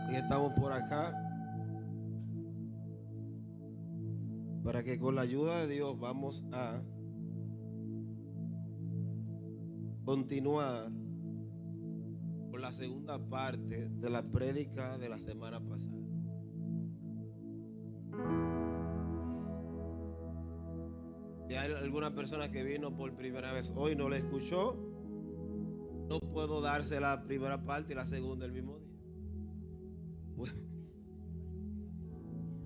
Y estamos por acá para que con la ayuda de Dios vamos a continuar con la segunda parte de la prédica de la semana pasada. Si hay alguna persona que vino por primera vez hoy no la escuchó, no puedo darse la primera parte y la segunda el mismo día.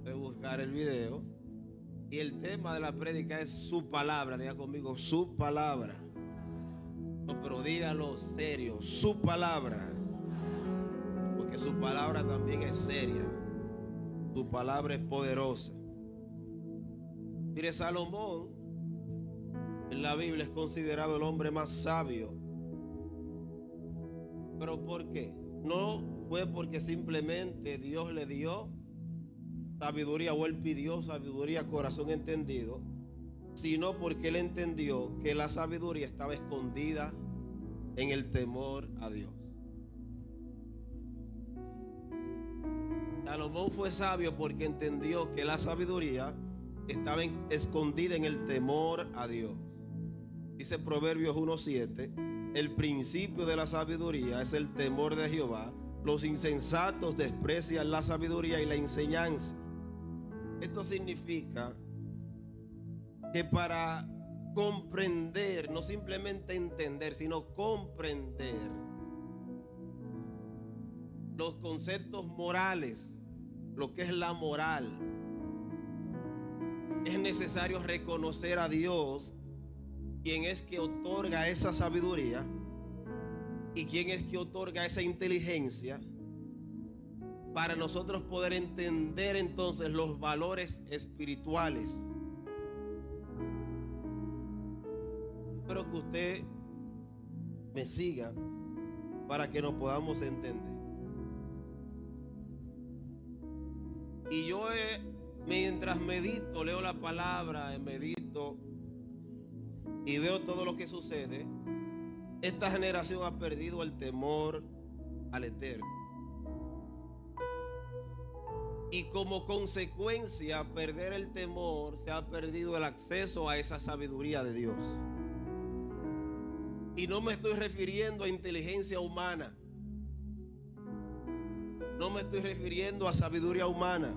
Voy a buscar el video. Y el tema de la prédica es su palabra. Diga conmigo, su palabra. No, pero dígalo serio, su palabra. Porque su palabra también es seria. Su palabra es poderosa. Mire, Salomón en la Biblia es considerado el hombre más sabio. ¿Pero por qué? No fue porque simplemente Dios le dio sabiduría o él pidió sabiduría, corazón entendido, sino porque él entendió que la sabiduría estaba escondida en el temor a Dios. Salomón fue sabio porque entendió que la sabiduría estaba escondida en el temor a Dios. Dice Proverbios 1:7, el principio de la sabiduría es el temor de Jehová. Los insensatos desprecian la sabiduría y la enseñanza. Esto significa que para comprender, no simplemente entender, sino comprender los conceptos morales, lo que es la moral, es necesario reconocer a Dios, quien es que otorga esa sabiduría y quien es que otorga esa inteligencia, para nosotros poder entender entonces los valores espirituales. Espero que usted me siga para que nos podamos entender. Y yo mientras medito, leo la palabra, medito y veo todo lo que sucede, esta generación ha perdido el temor al Eterno. Y como consecuencia, perder el temor, se ha perdido el acceso a esa sabiduría de Dios. Y no me estoy refiriendo a inteligencia humana. No me estoy refiriendo a sabiduría humana,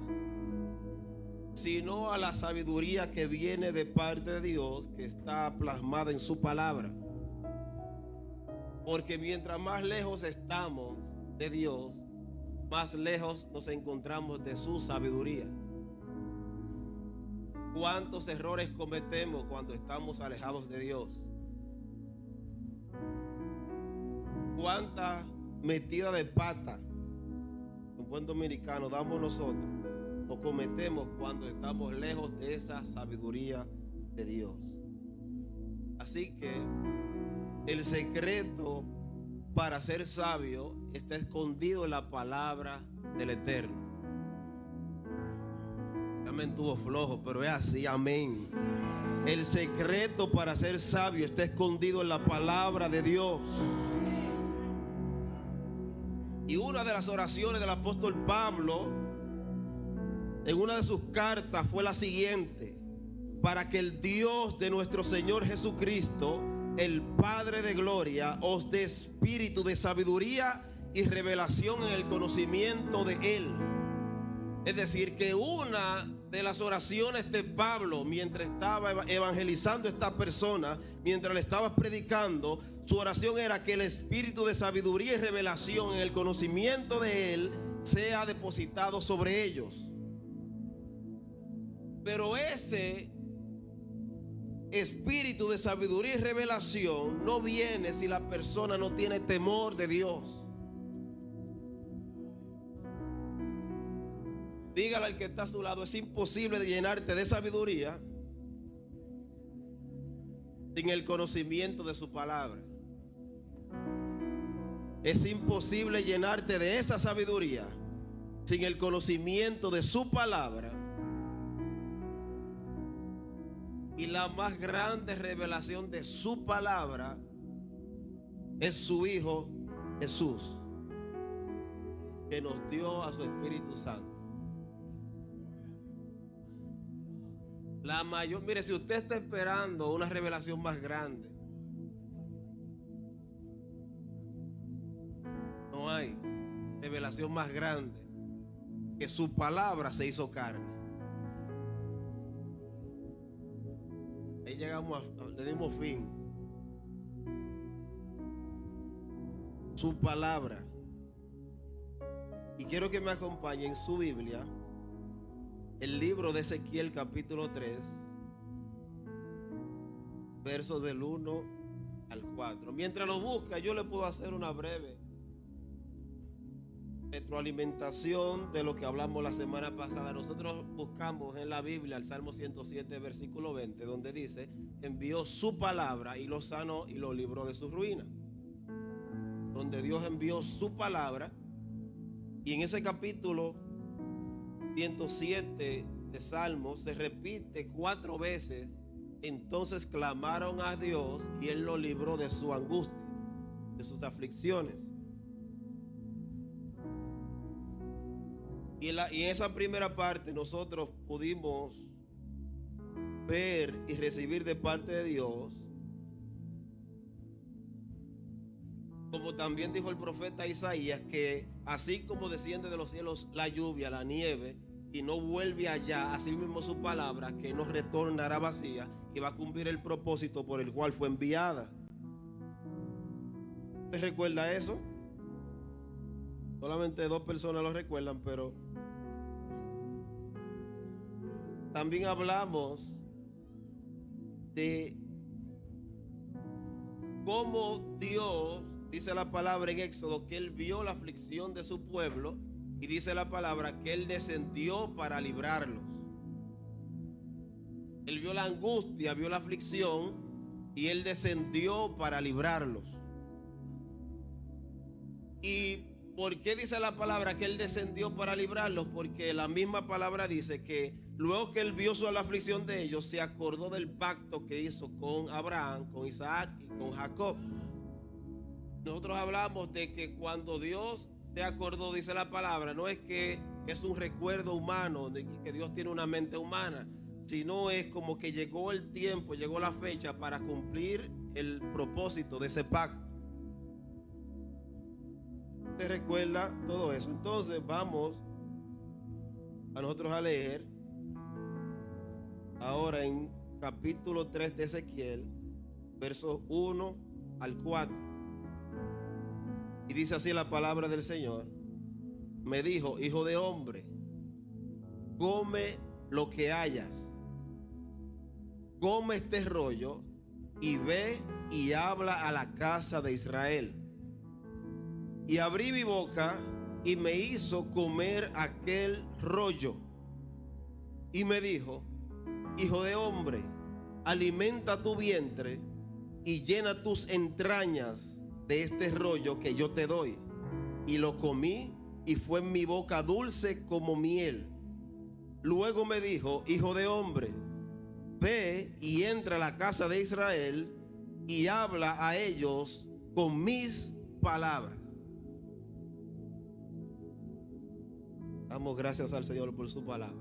sino a la sabiduría que viene de parte de Dios, que está plasmada en su palabra. Porque mientras más lejos estamos de Dios, más lejos nos encontramos de su sabiduría. ¿Cuántos errores cometemos cuando estamos alejados de Dios? ¿Cuántas metidas de pata, en buen dominicano, damos nosotros o cometemos cuando estamos lejos de esa sabiduría de Dios? Así que el secreto para ser sabio está escondido en la palabra del Eterno. Amén, estuvo flojo, pero es así, amén. El secreto para ser sabio está escondido en la palabra de Dios. Y una de las oraciones del apóstol Pablo en una de sus cartas fue la siguiente: para que el Dios de nuestro Señor Jesucristo, el Padre de gloria, os dé espíritu de sabiduría y revelación en el conocimiento de Él. Es decir, que una de las oraciones de Pablo mientras estaba evangelizando a esta persona, mientras le estaba predicando, su oración era que el espíritu de sabiduría y revelación en el conocimiento de Él sea depositado sobre ellos. Pero ese espíritu de sabiduría y revelación no viene si la persona no tiene temor de Dios. Dígale al que está a su lado: es imposible de llenarte de sabiduría sin el conocimiento de su palabra. Es imposible llenarte de esa sabiduría sin el conocimiento de su palabra. Y la más grande revelación de su palabra es su Hijo Jesús. que nos dio a su Espíritu Santo. Mire, si usted está esperando una revelación más grande, no hay revelación más grande que su palabra se hizo carne. Ahí llegamos, le dimos fin. Su palabra. Y quiero que me acompañe en su Biblia, el libro de Ezequiel capítulo 3, versos del 1 al 4. Mientras lo busca, yo le puedo hacer una breve retroalimentación de lo que hablamos la semana pasada. Nosotros buscamos en la Biblia el Salmo 107, versículo 20, donde dice: envió su palabra y lo sanó y lo libró de su ruina. Donde Dios envió su palabra. Y en ese capítulo 107 de Salmos se repite 4 veces: entonces clamaron a Dios y Él lo libró de su angustia, de sus aflicciones. Y en esa primera parte nosotros pudimos ver y recibir de parte de Dios, como también dijo el profeta Isaías, que así como desciende de los cielos la lluvia, la nieve, y no vuelve allá, así mismo su palabra, que no retornará vacía y va a cumplir el propósito por el cual fue enviada. ¿Usted recuerda eso? Solamente 2 personas lo recuerdan, pero también hablamos de cómo Dios, dice la palabra en Éxodo, que Él vio la aflicción de su pueblo, y dice la palabra que Él descendió para librarlos. Él vio la angustia, vio la aflicción, y Él descendió para librarlos. ¿Y por qué dice la palabra que Él descendió para librarlos? Porque la misma palabra dice que luego que Él vio la aflicción de ellos, se acordó del pacto que hizo con Abraham, con Isaac y con Jacob. Nosotros hablamos de que cuando Dios se acordó, dice la palabra, no es que es un recuerdo humano, de que Dios tiene una mente humana, sino es como que llegó el tiempo, llegó la fecha para cumplir el propósito de ese pacto. ¿Te recuerda todo eso? Entonces vamos a nosotros a leer ahora en capítulo 3 de Ezequiel, versos 1 al 4. Y dice así la palabra del Señor: me dijo, hijo de hombre, come lo que hayas, come este rollo y ve y habla a la casa de Israel. Y abrí mi boca y me hizo comer aquel rollo. Y me dijo, hijo de hombre, alimenta tu vientre y llena tus entrañas de este rollo que yo te doy. Y lo comí y fue en mi boca dulce como miel. Luego me dijo, hijo de hombre, ve y entra a la casa de Israel y habla a ellos con mis palabras. Damos gracias al Señor por su palabra.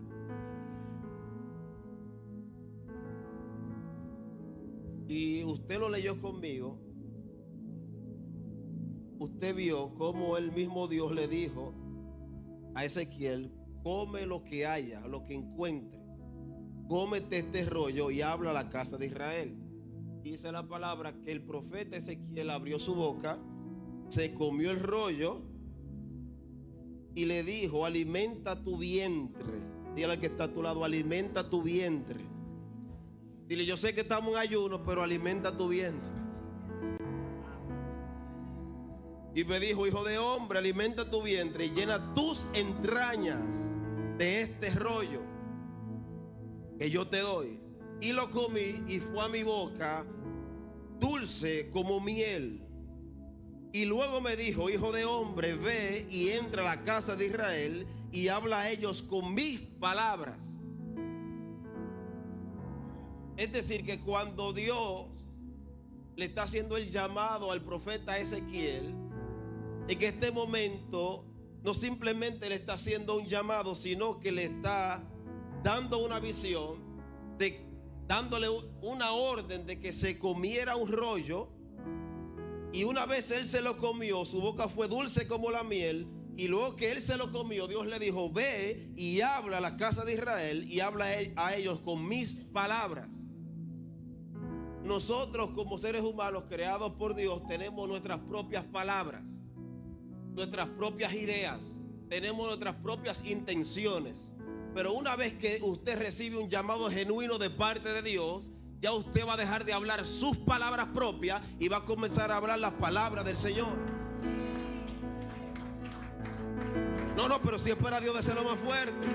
Y usted lo leyó conmigo. Usted vio cómo el mismo Dios le dijo a Ezequiel: come lo que haya, lo que encuentres, cómete este rollo y habla a la casa de Israel. Dice la palabra que el profeta Ezequiel abrió su boca, se comió el rollo y le dijo: alimenta tu vientre. Dile al que está a tu lado: alimenta tu vientre. Dile: yo sé que estamos en ayuno, pero alimenta tu vientre. Y me dijo: hijo de hombre, alimenta tu vientre y llena tus entrañas de este rollo que yo te doy. Y lo comí y fue a mi boca dulce como miel. Y luego me dijo: hijo de hombre, ve y entra a la casa de Israel y habla a ellos con mis palabras. Es decir, que cuando Dios le está haciendo el llamado al profeta Ezequiel, en este momento no simplemente le está haciendo un llamado, sino que le está dando una visión, dándole una orden de que se comiera un rollo. Y una vez él se lo comió, su boca fue dulce como la miel. Y luego que él se lo comió, Dios le dijo: ve y habla a la casa de Israel y habla a ellos con mis palabras. Nosotros, como seres humanos creados por Dios, tenemos nuestras propias palabras, nuestras propias ideas, tenemos nuestras propias intenciones. Pero una vez que usted recibe un llamado genuino de parte de Dios, ya usted va a dejar de hablar sus palabras propias y va a comenzar a hablar las palabras del Señor. No, pero si es para Dios, déselo más fuerte.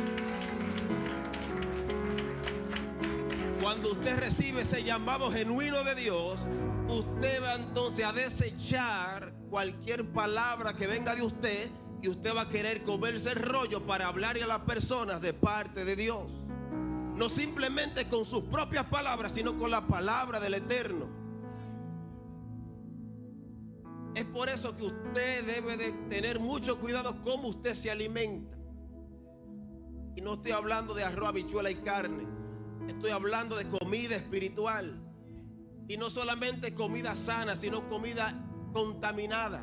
Cuando usted recibe ese llamado genuino de Dios, usted va entonces a desechar cualquier palabra que venga de usted, y usted va a querer comerse el rollo para hablarle a las personas de parte de Dios. No simplemente con sus propias palabras, sino con la palabra del Eterno. Es por eso que usted debe de tener mucho cuidado cómo usted se alimenta. Y no estoy hablando de arroz, habichuela y carne. Estoy hablando de comida espiritual. Y no solamente comida sana, sino comida contaminada.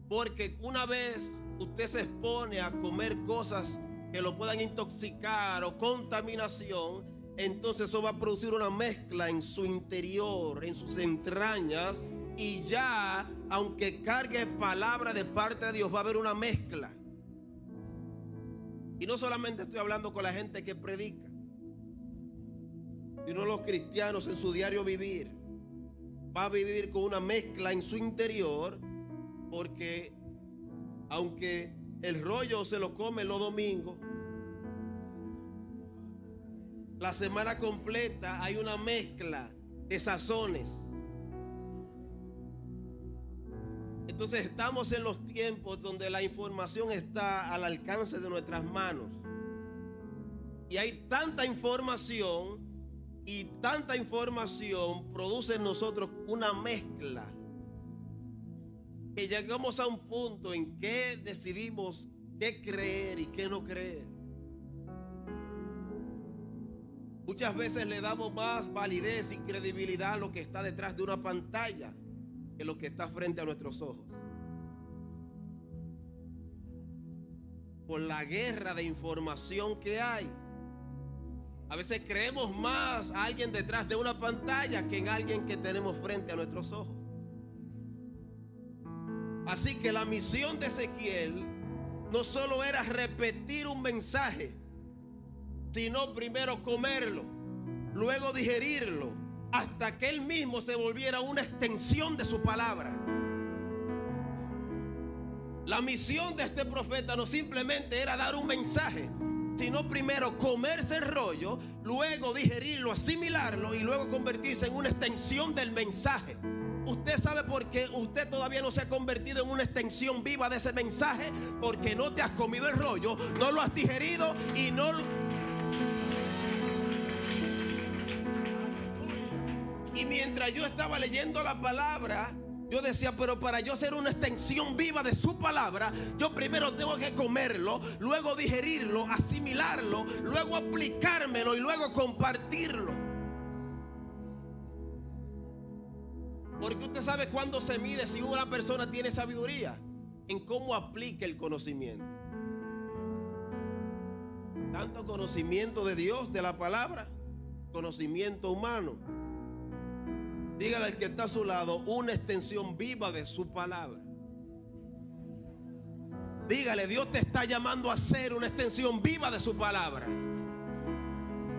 Porque una vez usted se expone a comer cosas que lo puedan intoxicar o contaminación, entonces eso va a producir una mezcla en su interior, en sus entrañas, y ya, aunque cargue palabra de parte de Dios, va a haber una mezcla. Y no solamente estoy hablando con la gente que predica, sino los cristianos en su diario vivir. Va a vivir con una mezcla en su interior, porque aunque el rollo se lo come los domingos, la semana completa hay una mezcla de sazones. Entonces estamos en los tiempos donde la información está al alcance de nuestras manos. Y hay tanta información, y tanta información produce en nosotros una mezcla, que llegamos a un punto en que decidimos qué creer y qué no creer. Muchas veces le damos más validez y credibilidad a lo que está detrás de una pantalla que lo que está frente a nuestros ojos. Por la guerra de información que hay, a veces creemos más a alguien detrás de una pantalla que en alguien que tenemos frente a nuestros ojos. Así que la misión de Ezequiel no solo era repetir un mensaje, sino primero comerlo, luego digerirlo, hasta que él mismo se volviera una extensión de su palabra. La misión de este profeta no simplemente era dar un mensaje, sino primero comerse el rollo, luego digerirlo, asimilarlo y luego convertirse en una extensión del mensaje. Usted sabe por qué usted todavía no se ha convertido en una extensión viva de ese mensaje, porque no te has comido el rollo, no lo has digerido y no lo... Y mientras yo estaba leyendo la palabra, yo decía, pero para yo ser una extensión viva de su palabra, yo primero tengo que comerlo, luego digerirlo, asimilarlo, luego aplicármelo y luego compartirlo. Porque usted sabe cuándo se mide si una persona tiene sabiduría, en cómo aplica el conocimiento. Tanto conocimiento de Dios, de la palabra, conocimiento humano. Dígale al que está a su lado, una extensión viva de su palabra. Dígale, Dios te está llamando a ser una extensión viva de su palabra.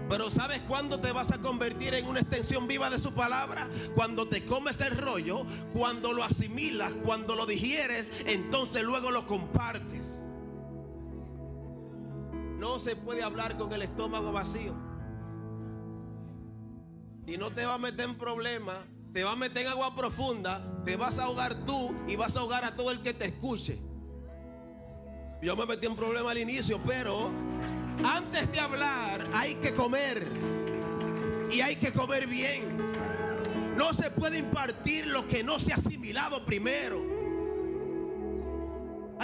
Pero ¿sabes cuándo te vas a convertir en una extensión viva de su palabra? Cuando te comes el rollo, cuando lo asimilas, cuando lo digieres, entonces luego lo compartes. No se puede hablar con el estómago vacío. Y no te va a meter en problemas, te va a meter en agua profunda, te vas a ahogar tú y vas a ahogar a todo el que te escuche. Yo me metí en problemas al inicio, pero antes de hablar hay que comer, y hay que comer bien. No se puede impartir lo que no se ha asimilado primero.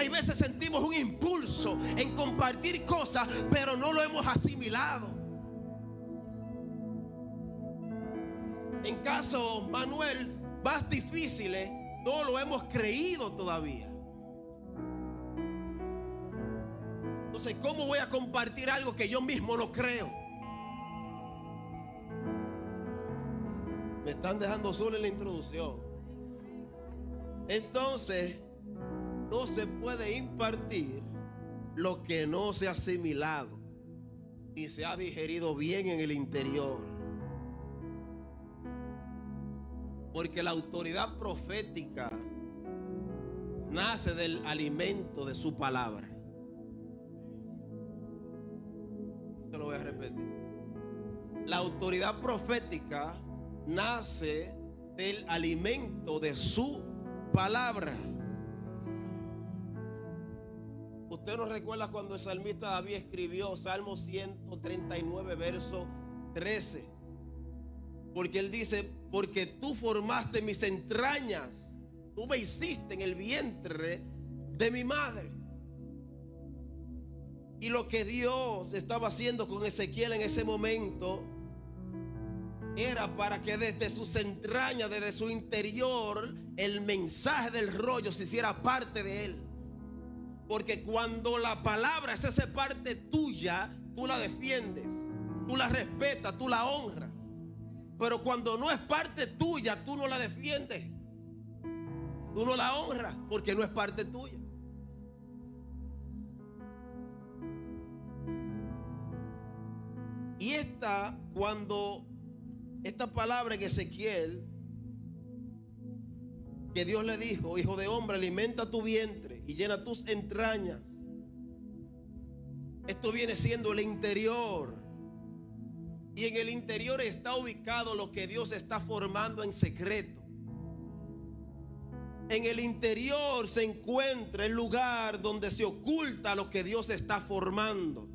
Hay veces sentimos un impulso en compartir cosas, pero no lo hemos asimilado. En caso Manuel, más difíciles, no lo hemos creído todavía. Entonces, ¿cómo voy a compartir algo que yo mismo no creo? Me están dejando solo en la introducción. Entonces, no se puede impartir lo que no se ha asimilado y se ha digerido bien en el interior. Porque la autoridad profética nace del alimento de su palabra. Te lo voy a repetir. La autoridad profética nace del alimento de su palabra. ¿Usted no recuerda cuando el salmista David escribió Salmo 139, verso 13? Porque él dice: porque tú formaste mis entrañas, tú me hiciste en el vientre de mi madre. Y lo que Dios estaba haciendo con Ezequiel en ese momento era para que desde sus entrañas, desde su interior, el mensaje del rollo se hiciera parte de él. Porque cuando la palabra se hace parte tuya, tú la defiendes, tú la respetas, tú la honras. Pero cuando no es parte tuya, tú no la defiendes, tú no la honras, porque no es parte tuya. Y cuando esta palabra en Ezequiel, que Dios le dijo: hijo de hombre, alimenta tu vientre y llena tus entrañas. Esto viene siendo el interior. Y en el interior está ubicado lo que Dios está formando en secreto. En el interior se encuentra el lugar donde se oculta lo que Dios está formando.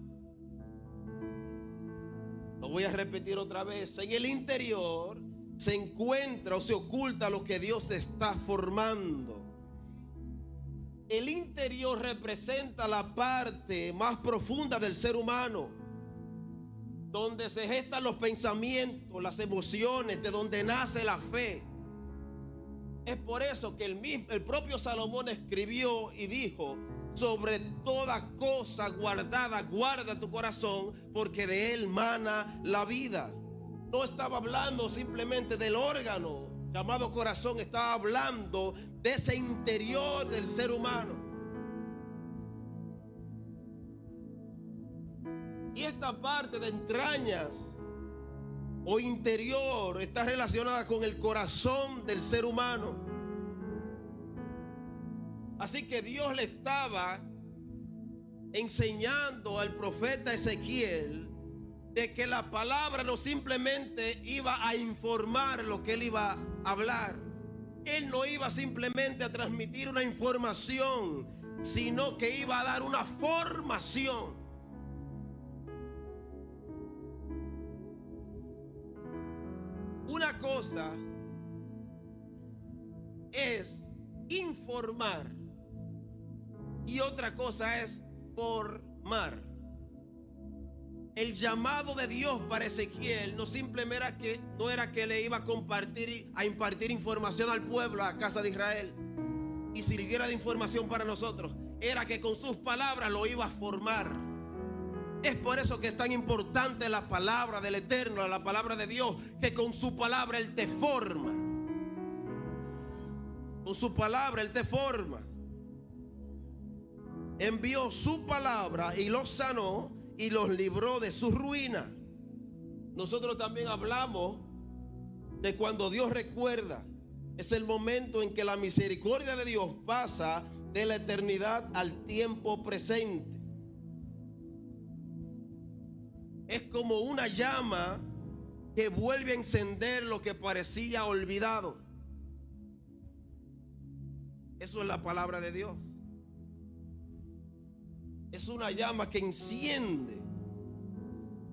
Lo voy a repetir otra vez. En el interior se encuentra o se oculta lo que Dios está formando. El interior representa la parte más profunda del ser humano, donde se gestan los pensamientos, las emociones, de donde nace la fe. Es por eso que el propio Salomón escribió y dijo: sobre toda cosa guardada, guarda tu corazón, porque de él mana la vida. No estaba hablando simplemente del órgano llamado corazón, estaba hablando de ese interior del ser humano. Y esta parte de entrañas o interior está relacionada con el corazón del ser humano. Así que Dios le estaba enseñando al profeta Ezequiel de que la palabra no simplemente iba a informar lo que él iba a hablar. Él no iba simplemente a transmitir una información, sino que iba a dar una formación. Una cosa es informar y otra cosa es formar. El llamado de Dios para Ezequiel no simplemente era que le iba a impartir información al pueblo, a la casa de Israel, y sirviera de información para nosotros. Era que con sus palabras lo iba a formar. Es por eso que es tan importante la palabra del Eterno, la palabra de Dios, que con su palabra Él te forma. Con su palabra Él te forma. Envió su palabra y los sanó y los libró de su ruina. Nosotros también hablamos de cuando Dios recuerda. Es el momento en que la misericordia de Dios pasa de la eternidad al tiempo presente. Es como una llama que vuelve a encender lo que parecía olvidado. Eso es la palabra de Dios. Es una llama que enciende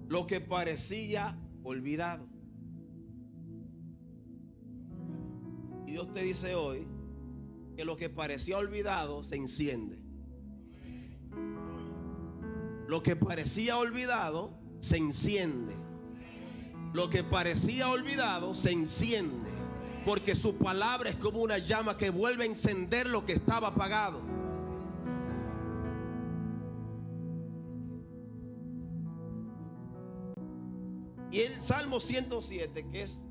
lo que parecía olvidado. Y Dios te dice hoy que lo que parecía olvidado se enciende. Lo que parecía olvidado se enciende. Lo que parecía olvidado se enciende. Porque su palabra es como una llama que vuelve a encender lo que estaba apagado. Y el Salmo 107, que es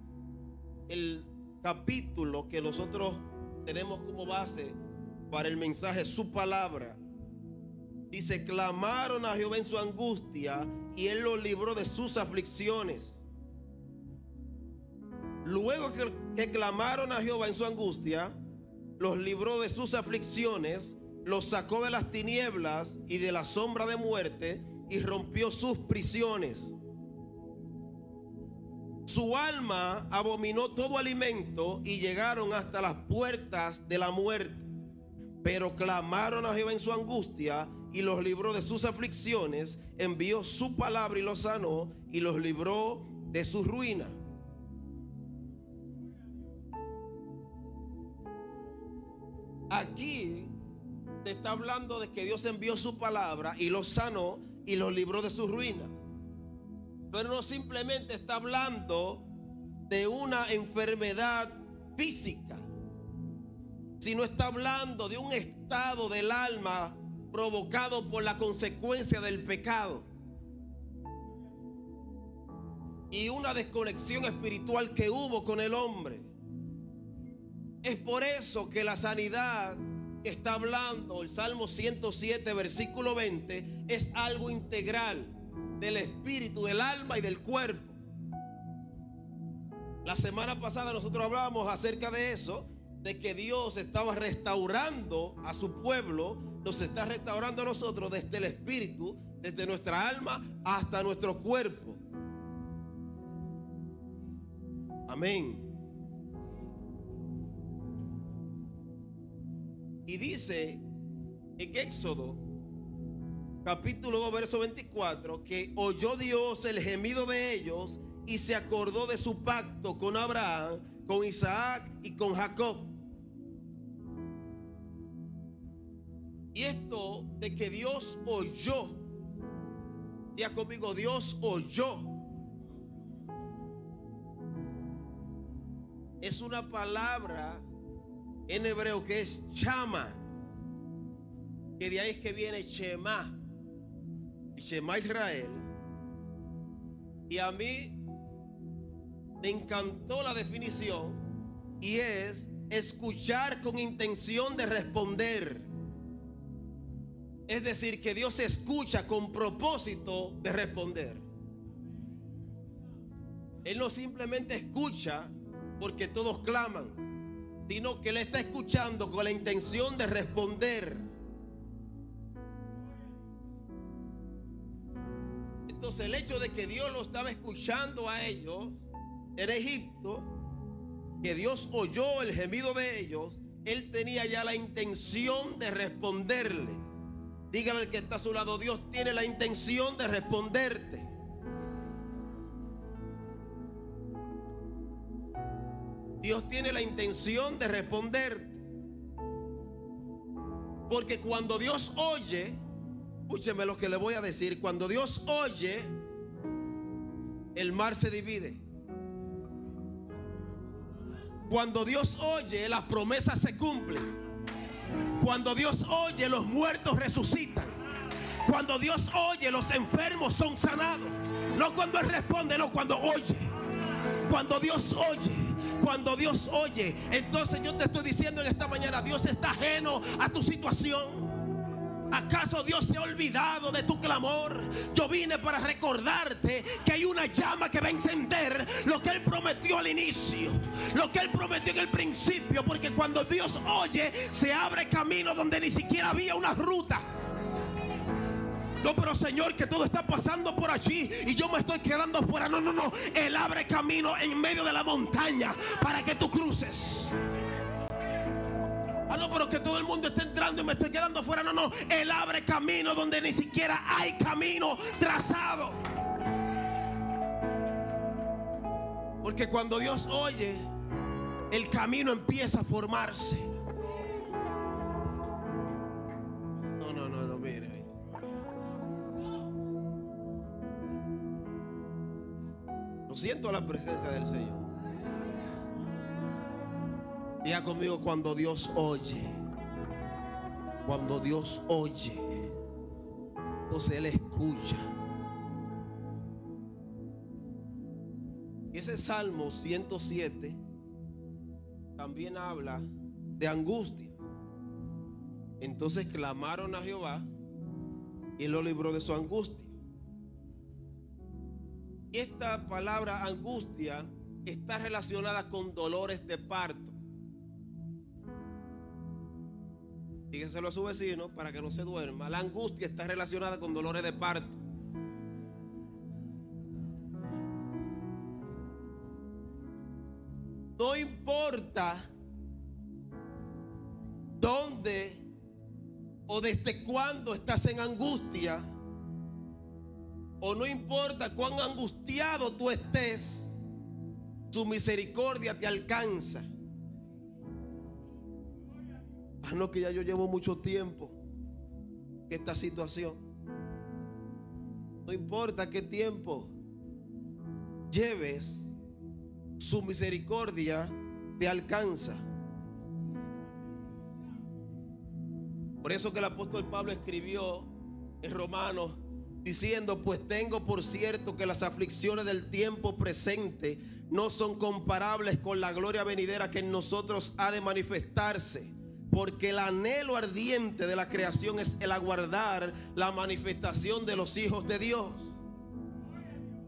el capítulo que nosotros tenemos como base para el mensaje, su palabra, dice: clamaron a Jehová en su angustia y él los libró de sus aflicciones. Luego que clamaron a Jehová en su angustia, los libró de sus aflicciones, los sacó de las tinieblas y de la sombra de muerte y rompió sus prisiones. Su alma abominó todo alimento y llegaron hasta las puertas de la muerte. Pero clamaron a Jehová en su angustia y los libró de sus aflicciones, envió su palabra y los sanó y los libró de su ruina. Aquí se está hablando de que Dios envió su palabra y los sanó y los libró de su ruina. Pero no simplemente está hablando de una enfermedad física, sino está hablando de un estado del alma provocado por la consecuencia del pecado y una desconexión espiritual que hubo con el hombre. Es por eso que la sanidad que está hablando el Salmo 107 versículo 20 es algo integral del espíritu, del alma y del cuerpo. La semana pasada nosotros hablábamos acerca de eso, de que Dios estaba restaurando a su pueblo, nos está restaurando a nosotros desde el espíritu, desde nuestra alma hasta nuestro cuerpo. Amén. Y dice en Éxodo capítulo 2 verso 24 que oyó Dios el gemido de ellos y se acordó de su pacto con Abraham, con Isaac y con Jacob. Y esto de que Dios oyó, diga conmigo, Dios oyó, es una palabra en hebreo que es chama, que de ahí es que viene Shema, Shema Israel. Y a mí me encantó la definición, y es escuchar con intención de responder. Es decir, que Dios escucha con propósito de responder. Él no simplemente escucha porque todos claman, sino que Él está escuchando con la intención de responder. Entonces el hecho de que Dios lo estaba escuchando a ellos en Egipto, que Dios oyó el gemido de ellos, Él tenía ya la intención de responderle. Dígale al que está a su lado: Dios tiene la intención de responderte. Dios tiene la intención de responderte. Porque cuando Dios oye, escúcheme lo que le voy a decir, cuando Dios oye, el mar se divide. Cuando Dios oye, las promesas se cumplen. Cuando Dios oye, los muertos resucitan. Cuando Dios oye, los enfermos son sanados. No cuando Él responde, no, cuando oye. Cuando Dios oye, cuando Dios oye. Entonces yo te estoy diciendo en esta mañana, Dios está ajeno a tu situación. ¿Acaso Dios se ha olvidado de tu clamor? Yo vine para recordarte que hay una llama que va a encender lo que Él prometió al inicio, lo que Él prometió en el principio. Porque cuando Dios oye, se abre camino donde ni siquiera había una ruta. No, pero Señor, que todo está pasando por allí y yo me estoy quedando fuera. No, no, no. Él abre camino en medio de la montaña para que tú cruces. Ah, no, pero que todo el mundo está entrando y me estoy quedando fuera. No, no. Él abre camino donde ni siquiera hay camino trazado. Porque cuando Dios oye, el camino empieza a formarse. No, mire. Lo siento la presencia del Señor. Diga conmigo: cuando Dios oye. Cuando Dios oye, entonces Él escucha. Y ese Salmo 107 también habla de angustia. Entonces clamaron a Jehová y Él lo libró de su angustia. Y esta palabra angustia está relacionada con dolores de parto. Dígaselo a su vecino para que no se duerma. La angustia está relacionada con dolores de parto. No importa dónde o desde cuándo estás en angustia, o no importa cuán angustiado tú estés, su misericordia te alcanza. No, que ya yo llevo mucho tiempo en esta situación. No importa qué tiempo lleves, su misericordia te alcanza. Por eso que el apóstol Pablo escribió en Romanos diciendo: pues tengo por cierto que las aflicciones del tiempo presente no son comparables con la gloria venidera que en nosotros ha de manifestarse. Porque el anhelo ardiente de la creación es el aguardar la manifestación de los hijos de Dios.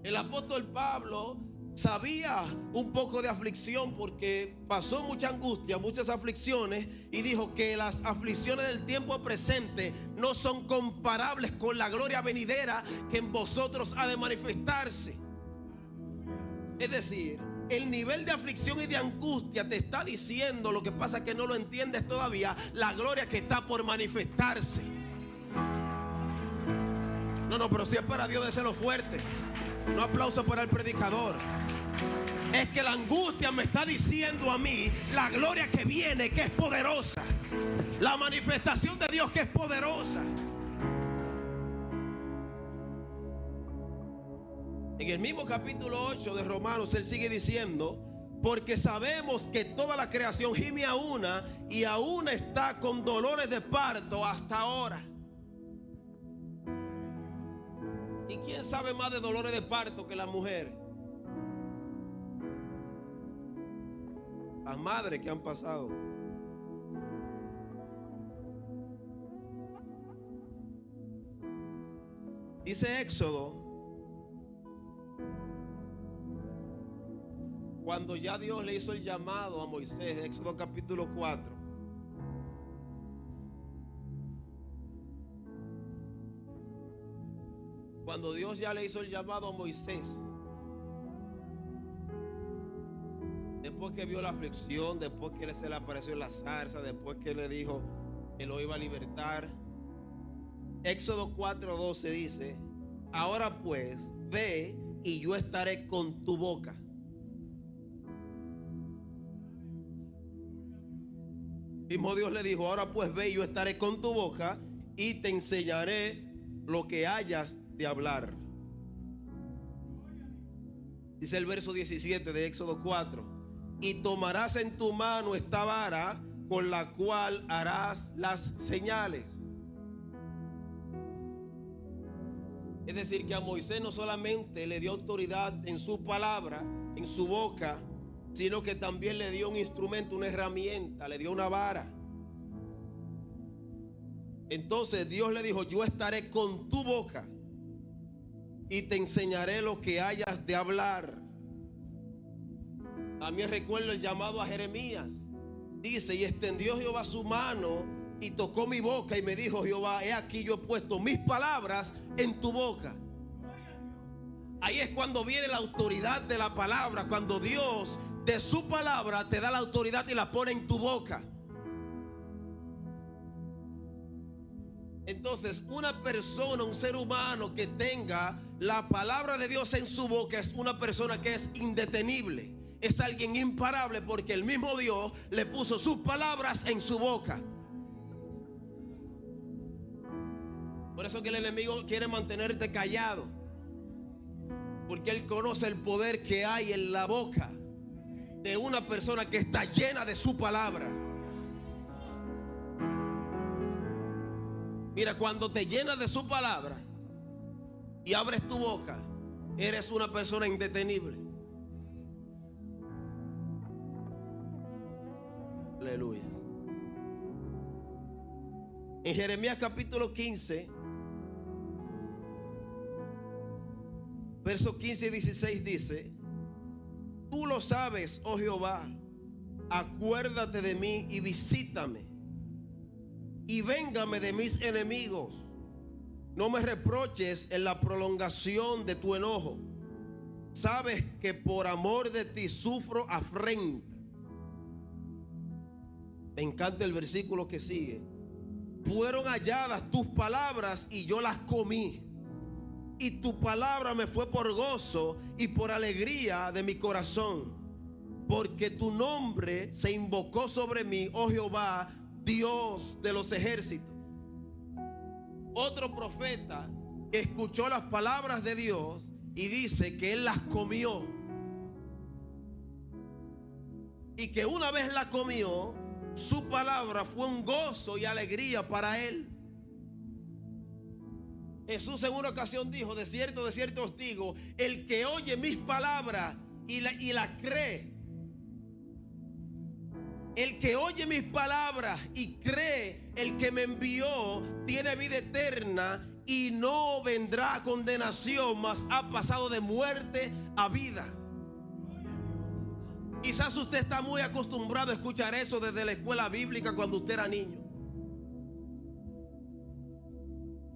El apóstol Pablo sabía un poco de aflicción porque pasó mucha angustia, muchas aflicciones, y dijo que las aflicciones del tiempo presente no son comparables con la gloria venidera que en vosotros ha de manifestarse. Es decir, el nivel de aflicción y de angustia te está diciendo, lo que pasa es que no lo entiendes todavía, la gloria que está por manifestarse. No, pero si es para Dios, déselo fuerte. Un aplauso para el predicador. Es que la angustia me está diciendo a mí la gloria que viene, que es poderosa. La manifestación de Dios, que es poderosa. En el mismo capítulo 8 de Romanos, él sigue diciendo: porque sabemos que toda la creación gime a una y aún está con dolores de parto hasta ahora. ¿Y quién sabe más de dolores de parto que la mujer? Las madres que han pasado. Dice Éxodo, cuando ya Dios le hizo el llamado a Moisés, Éxodo capítulo 4. Cuando Dios ya le hizo el llamado a Moisés, después que vio la aflicción, después que se le apareció en la zarza, después que le dijo que lo iba a libertar, Éxodo 4:12 dice: ahora pues, ve y yo estaré con tu boca. Mismo Dios le dijo: ahora pues ve y yo estaré con tu boca y te enseñaré lo que hayas de hablar. Dice el verso 17 de Éxodo 4: y tomarás en tu mano esta vara con la cual harás las señales. Es decir, que a Moisés no solamente le dio autoridad en su palabra, en su boca, sino que también le dio un instrumento, una herramienta, le dio una vara. Entonces Dios le dijo: yo estaré con tu boca y te enseñaré lo que hayas de hablar. También recuerdo el llamado a Jeremías. Dice: y extendió Jehová su mano y tocó mi boca y me dijo Jehová: he aquí yo he puesto mis palabras en tu boca. Ahí es cuando viene la autoridad de la palabra, cuando Dios de su palabra te da la autoridad y la pone en tu boca. Entonces, una persona, un ser humano que tenga la palabra de Dios en su boca es una persona que es indetenible, es alguien imparable, porque el mismo Dios le puso sus palabras en su boca. Por eso que el enemigo quiere mantenerte callado. Porque Él conoce el poder que hay en la boca de una persona que está llena de su palabra. Mira, cuando te llenas de su palabra y abres tu boca, eres una persona indetenible. Aleluya. En Jeremías capítulo 15, versos 15 y 16 dice: tú lo sabes, oh Jehová, acuérdate de mí y visítame, y véngame de mis enemigos. No me reproches en la prolongación de tu enojo. Sabes que por amor de ti sufro afrenta. Me encanta el versículo que sigue. Fueron halladas tus palabras y yo las comí, y tu palabra me fue por gozo y por alegría de mi corazón, porque tu nombre se invocó sobre mí, oh Jehová, Dios de los ejércitos. Otro profeta que escuchó las palabras de Dios y dice que él las comió, y que una vez la comió, su palabra fue un gozo y alegría para él. Jesús en una ocasión dijo: de cierto os digo, el que oye mis palabras y la cree, el que oye mis palabras y cree el que me envió, tiene vida eterna y no vendrá a condenación, mas ha pasado de muerte a vida. Quizás usted está muy acostumbrado a escuchar eso desde la escuela bíblica cuando usted era niño.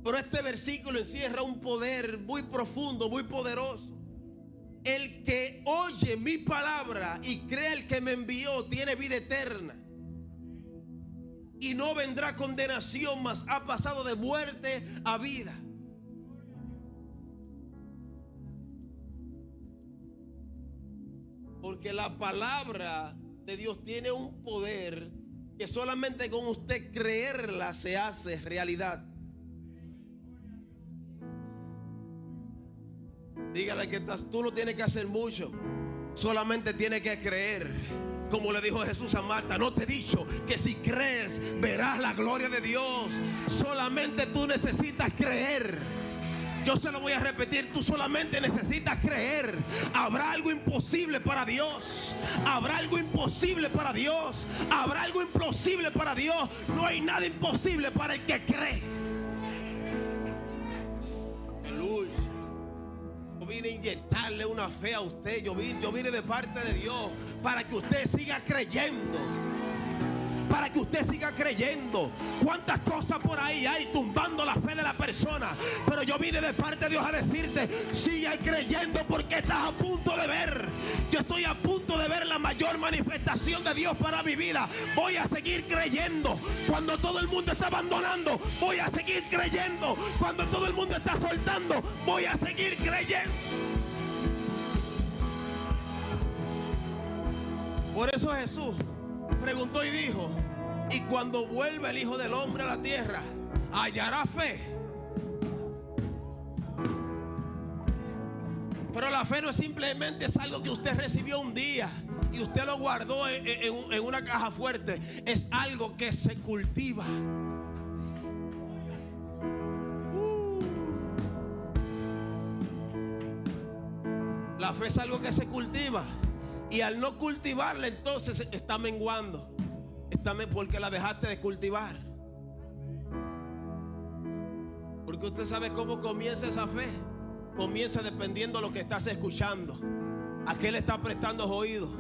Pero este versículo encierra un poder muy profundo, muy poderoso. El que oye mi palabra y cree el que me envió tiene vida eterna y no vendrá condenación, mas ha pasado de muerte a vida. Porque la palabra de Dios tiene un poder que solamente con usted creerla se hace realidad. Dígale que tú no tienes que hacer mucho, solamente tienes que creer. Como le dijo Jesús a Marta: no te he dicho que si crees verás la gloria de Dios. Solamente tú necesitas creer. Yo se lo voy a repetir: tú solamente necesitas creer. Habrá algo imposible para Dios. Habrá algo imposible para Dios. Habrá algo imposible para Dios. No hay nada imposible para el que cree. Aleluya. Yo vine a inyectarle una fe a usted. Yo vine de parte de Dios para que usted siga creyendo. Para que usted siga creyendo. Cuántas cosas por ahí hay tumbando la fe de la persona, pero yo vine de parte de Dios a decirte: sigue creyendo, porque estás a punto de ver. Yo estoy a punto de ver la mayor manifestación de Dios para mi vida. Voy a seguir creyendo. Cuando todo el mundo está abandonando, voy a seguir creyendo. Cuando todo el mundo está soltando, voy a seguir creyendo. Por eso Jesús preguntó y dijo: y cuando vuelva el Hijo del Hombre a la tierra, ¿hallará fe? Pero la fe no es simplemente algo que usted recibió un día y usted lo guardó en una caja fuerte. Es algo que se cultiva. La fe es algo que se cultiva. Y al no cultivarla, entonces está menguando. Porque la dejaste de cultivar. Porque usted sabe cómo comienza esa fe. Comienza dependiendo de lo que estás escuchando. ¿A qué le está prestando oído?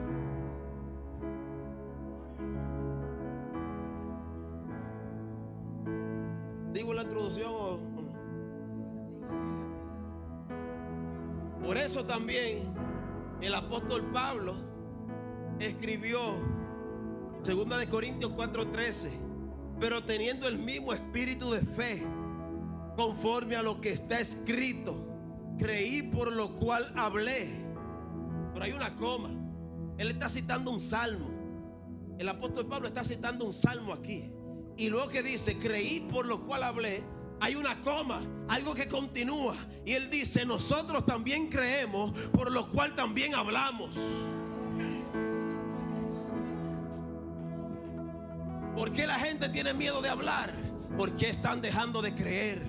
¿Digo la introducción o no? Por eso también el apóstol Pablo escribió 2 Corintios 4:13: pero teniendo el mismo espíritu de fe, conforme a lo que está escrito, creí por lo cual hablé. Pero hay una coma. Él está citando un salmo. El apóstol Pablo está citando un salmo aquí. Y luego que dice creí por lo cual hablé, hay una coma, algo que continúa. Y él dice: nosotros también creemos, por lo cual también hablamos. ¿Por qué la gente tiene miedo de hablar? Porque están dejando de creer.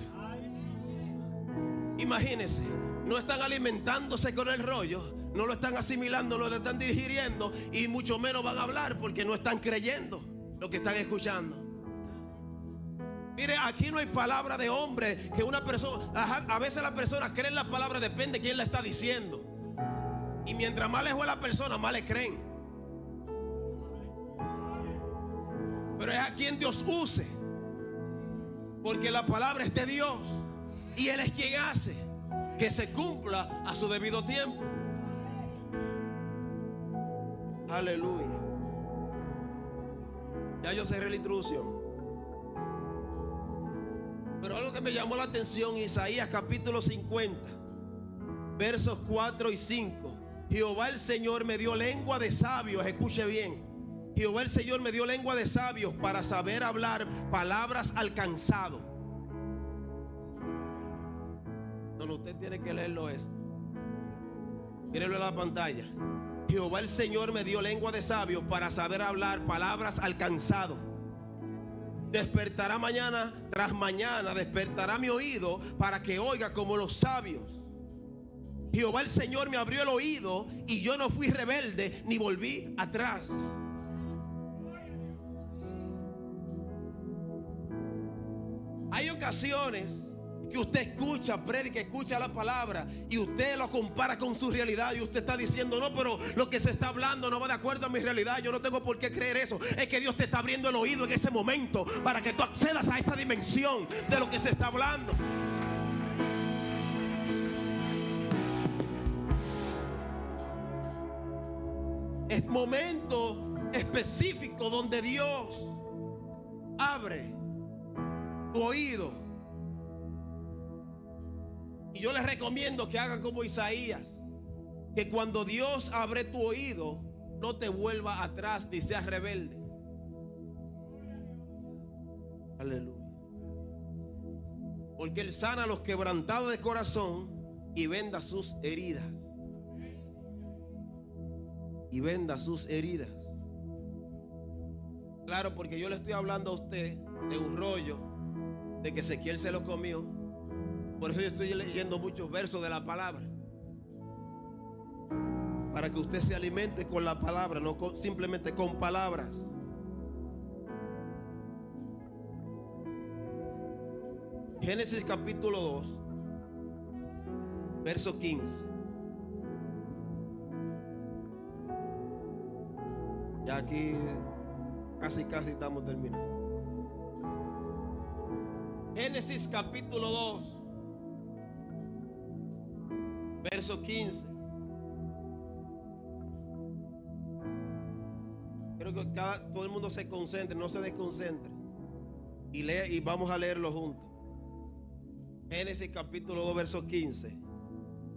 Imagínense, no están alimentándose con el rollo, no lo están asimilando, no lo están digiriendo, y mucho menos van a hablar porque no están creyendo lo que están escuchando. Mire, aquí no hay palabra de hombre que una persona, a veces las personas creen la palabra, depende de quién la está diciendo. Y mientras más lejos es la persona, más le creen. Pero es a quien Dios use, porque la palabra es de Dios y Él es quien hace que se cumpla a su debido tiempo. Aleluya. Ya yo cerré la introducción. Pero algo que me llamó la atención, Isaías capítulo 50, versos 4 y 5. Jehová el Señor me dio lengua de sabios. Escuche bien. Jehová el Señor me dio lengua de sabios para saber hablar palabras al cansado. No, usted tiene que leerlo eso. Mírenlo en la pantalla. Jehová el Señor me dio lengua de sabios para saber hablar palabras al cansado. Despertará mañana tras mañana, despertará mi oído para que oiga como los sabios. Jehová el Señor me abrió el oído y yo no fui rebelde ni volví atrás. Hay ocasiones que usted escucha, predica, escucha la palabra y usted lo compara con su realidad y usted está diciendo: no, pero lo que se está hablando no va de acuerdo a mi realidad, yo no tengo por qué creer eso. Es que Dios te está abriendo el oído en ese momento para que tú accedas a esa dimensión de lo que se está hablando. Es momento específico donde Dios abre tu oído. Y yo les recomiendo que hagan como Isaías, que cuando Dios abre tu oído, no te vuelva atrás ni seas rebelde. Aleluya. Porque Él sana a los quebrantados de corazón y venda sus heridas. Y venda sus heridas. Claro, porque yo le estoy hablando a usted de un rollo de que Ezequiel se lo comió. Por eso yo estoy leyendo muchos versos de la palabra, para que usted se alimente con la palabra, no simplemente con palabras. Génesis capítulo 2, verso 15. Ya aquí casi estamos terminando. Génesis capítulo 2, verso 15. Quiero que todo el mundo se concentre, no se desconcentre, y lea, y vamos a leerlo juntos. Génesis capítulo 2, verso 15.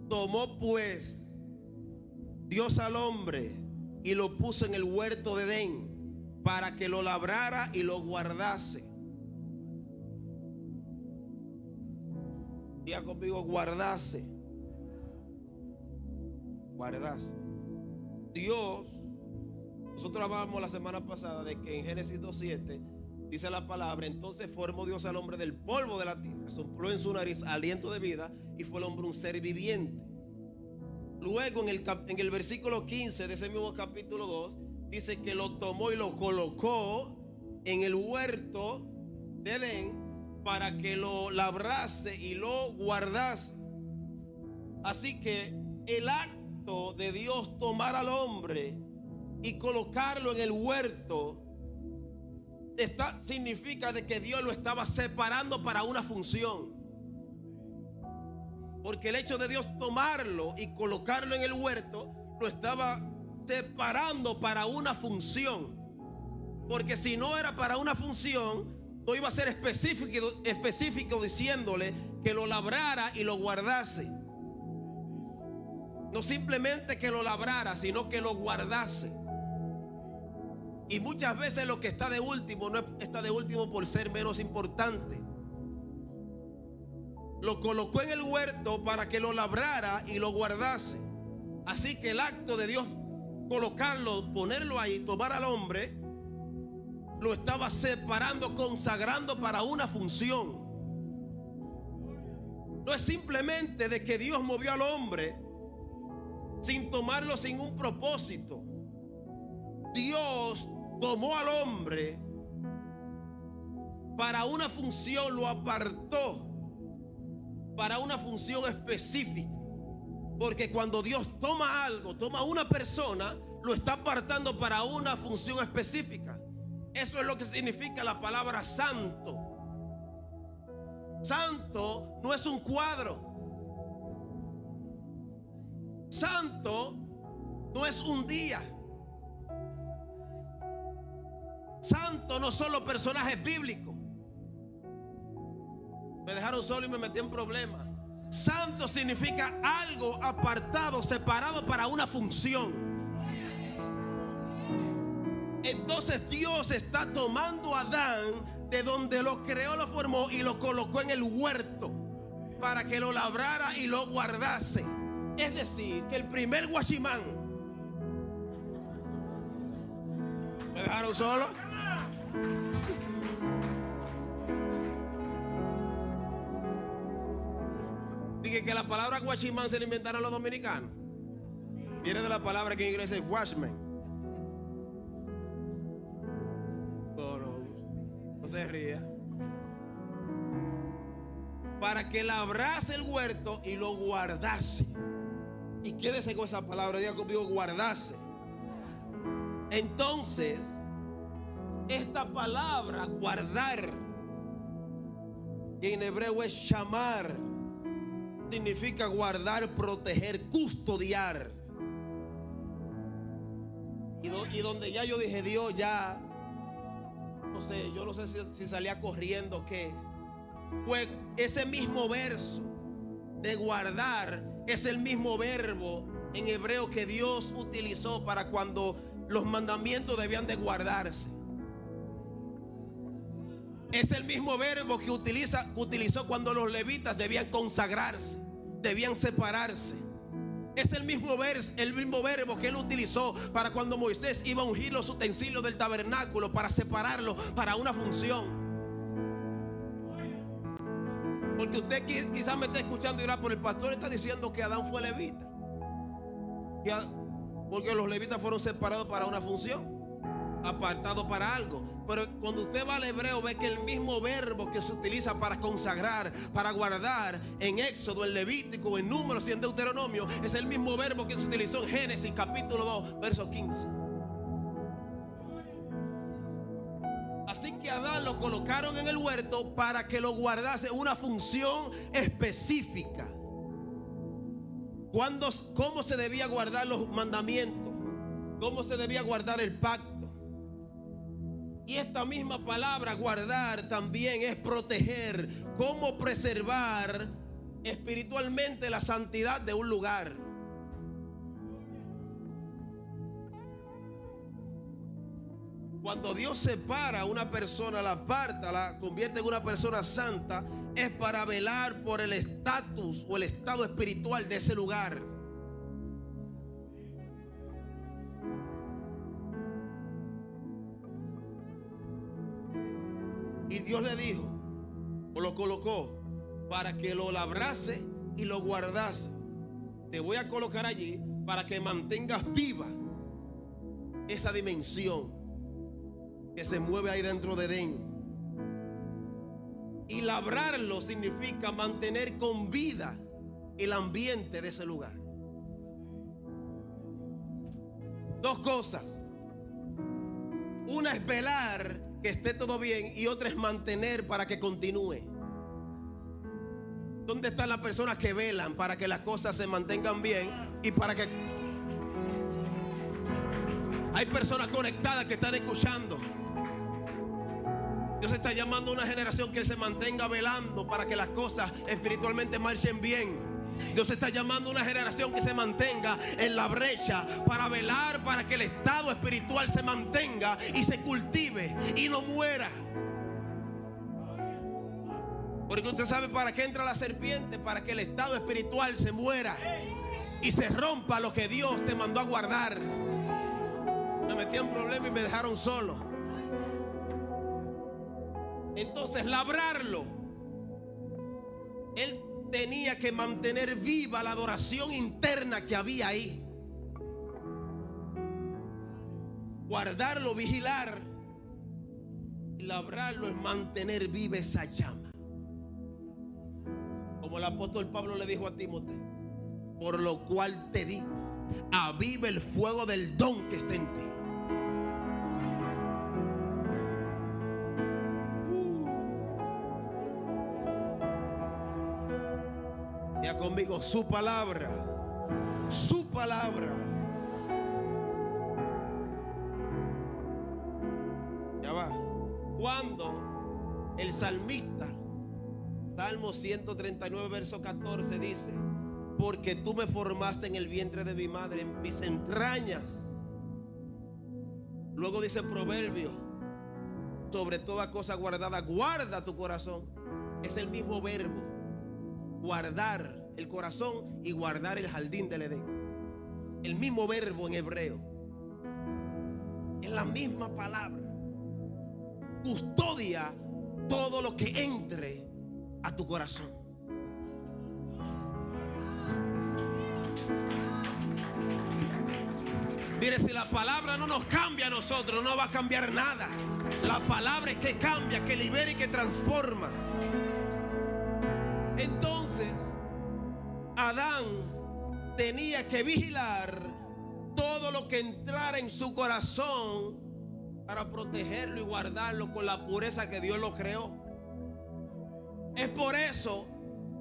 Tomó pues Dios al hombre y lo puso en el huerto de Edén para que lo labrara y lo guardase. Diga conmigo: guardase. Guardase. Dios, nosotros hablábamos la semana pasada de que en Génesis 2:7 dice la palabra: entonces formó Dios al hombre del polvo de la tierra, sopló en su nariz aliento de vida y fue el hombre un ser viviente. Luego en el versículo 15 de ese mismo capítulo 2 dice que lo tomó y lo colocó en el huerto de Edén para que lo labrase y lo guardase. Así que el acto de Dios tomar al hombre y colocarlo en el huerto significa de que Dios lo estaba separando para una función. Porque el hecho de Dios tomarlo y colocarlo en el huerto lo estaba separando para una función. Porque si no era para una función, no iba a ser específico diciéndole que lo labrara y lo guardase. No simplemente que lo labrara, sino que lo guardase. Y muchas veces lo que está de último no está de último por ser menos importante. lo colocó en el huerto para que lo labrara y lo guardase. Así que el acto de Dios colocarlo, ponerlo ahí, tomar al hombre, lo estaba separando, consagrando para una función. No es simplemente de que Dios movió al hombre sin tomarlo sin un propósito. Dios tomó al hombre para una función, lo apartó para una función específica. Porque cuando Dios toma algo, toma una persona, lo está apartando para una función específica. Eso es lo que significa la palabra santo. Santo no es un cuadro. Santo no es un día. Santo no son los personajes bíblicos. Me dejaron solo y me metí en problemas. Santo significa algo apartado, separado para una función. Entonces Dios está tomando a Adán de donde lo creó, lo formó y lo colocó en el huerto para que lo labrara y lo guardase. Es decir, que el primer guachimán. ¿Me dejaron solo? Dije que la palabra guachimán se la inventaron los dominicanos. Viene de la palabra que en inglés es watchman. No se ría. Para que labrase el huerto y lo guardase. Y quédese con esa palabra, diga conmigo, guardase. Entonces, esta palabra guardar, que en hebreo es shamar, significa guardar, proteger, custodiar. Y donde ya yo dije, Dios, ya no sé, yo no sé si salía corriendo o qué. Pues ese mismo verso de guardar es el mismo verbo en hebreo que Dios utilizó para cuando los mandamientos debían de guardarse. Es el mismo verbo que utilizó cuando los levitas debían consagrarse, debían separarse. Es el mismo verbo que él utilizó para cuando Moisés iba a ungir los utensilios del tabernáculo para separarlo para una función. Porque usted quizás me está escuchando y dirá, por el pastor está diciendo que Adán fue levita. Porque los levitas fueron separados para una función, apartados para algo. Pero cuando usted va al hebreo ve que el mismo verbo que se utiliza para consagrar, para guardar en Éxodo, en Levítico, en Números y en Deuteronomio, es el mismo verbo que se utilizó en Génesis capítulo 2 verso 15. Así que a Adán lo colocaron en el huerto para que lo guardase una función específica. ¿Cómo se debía guardar los mandamientos? ¿Cómo se debía guardar el pacto? Y esta misma palabra guardar también es proteger. ¿Cómo preservar espiritualmente la santidad de un lugar? Cuando Dios separa a una persona, la aparta, la convierte en una persona santa, es para velar por el estatus o el estado espiritual de ese lugar. Y Dios le dijo, o lo colocó, para que lo labrase y lo guardase. Te voy a colocar allí para que mantengas viva esa dimensión que se mueve ahí dentro de Edén. Y labrarlo significa mantener con vida el ambiente de ese lugar. Dos cosas. Una es velar que esté todo bien y otra es mantener para que continúe. ¿Dónde están las personas que velan para que las cosas se mantengan bien y para que... Hay personas conectadas que están escuchando. Dios está llamando a una generación que se mantenga velando para que las cosas espiritualmente marchen bien. Dios está llamando a una generación que se mantenga en la brecha para velar para que el estado espiritual se mantenga y se cultive y no muera. Por Porque usted sabe para qué entra la serpiente, para que el estado espiritual se muera y se rompa lo que Dios te mandó a guardar. Me metí en problemas y me dejaron solo. Entonces, labrarlo, él tenía que mantener viva la adoración interna que había ahí. Guardarlo, vigilar y labrarlo es mantener viva esa llama. Como el apóstol Pablo le dijo a Timoteo: por lo cual te digo, aviva el fuego del don que está en ti. Ya conmigo, su palabra, su palabra. Ya va. Cuando el salmista, Salmo 139, verso 14 dice: porque tú me formaste en el vientre de mi madre, en mis entrañas. Luego dice Proverbio: sobre toda cosa guardada, guarda tu corazón. Es el mismo verbo, guardar el corazón y guardar el jardín del Edén. El mismo verbo en hebreo. Es la misma palabra. Custodia todo lo que entre a tu corazón. Mire, si la palabra no nos cambia a nosotros, no va a cambiar nada. La palabra es que cambia, que libera y que transforma. Entonces, Adán tenía que vigilar todo lo que entrara en su corazón para protegerlo y guardarlo con la pureza que Dios lo creó. Es por eso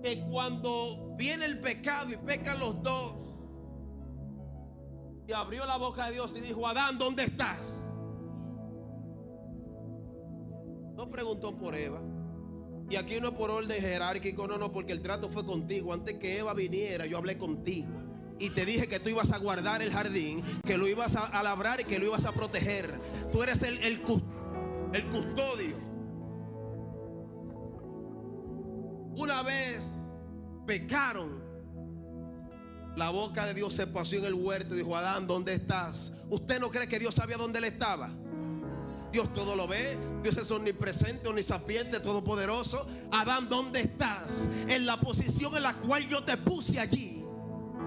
que cuando viene el pecado y pecan los dos, y abrió la boca de Dios y dijo: Adán, ¿dónde estás? No preguntó por Eva. Y aquí no es por orden jerárquico, no, porque el trato fue contigo. Antes que Eva viniera, yo hablé contigo y te dije que tú ibas a guardar el jardín, que lo ibas a labrar y que lo ibas a proteger. Tú eres el custodio. Una vez pecaron, la boca de Dios se pasó en el huerto y dijo: Adán, ¿dónde estás? ¿Usted no cree que Dios sabía dónde él estaba? Dios todo lo ve. Dios es omnipresente, omnisapiente, todopoderoso. Adán, ¿dónde estás? En la posición en la cual yo te puse allí,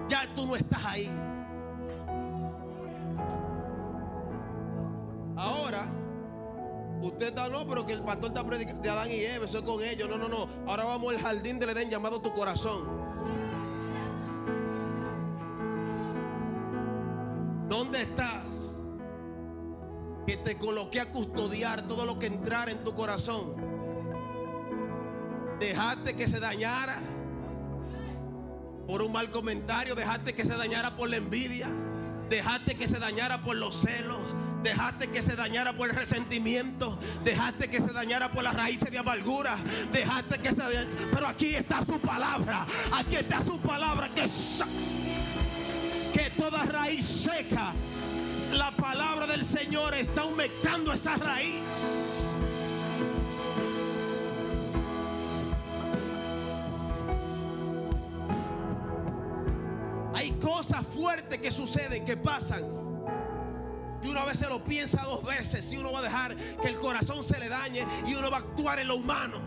ya tú no estás ahí. Ahora usted está, no, pero que el pastor está predicando de Adán y Eva, eso es con ellos. No. Ahora vamos al jardín del Edén llamado tu corazón. ¿Dónde estás? Que te coloqué a custodiar todo lo que entrara en tu corazón. Dejaste que se dañara por un mal comentario, dejaste que se dañara por la envidia, dejaste que se dañara por los celos, dejaste que se dañara por el resentimiento, dejaste que se dañara por las raíces de amargura, dejaste que se dañara. Pero aquí está su palabra, aquí está su palabra, que toda raíz seca, la palabra del Señor está humectando esa raíz. Hay cosas fuertes que suceden, que pasan, y uno a veces lo piensa dos veces si uno va a dejar que el corazón se le dañe y uno va a actuar en lo humano.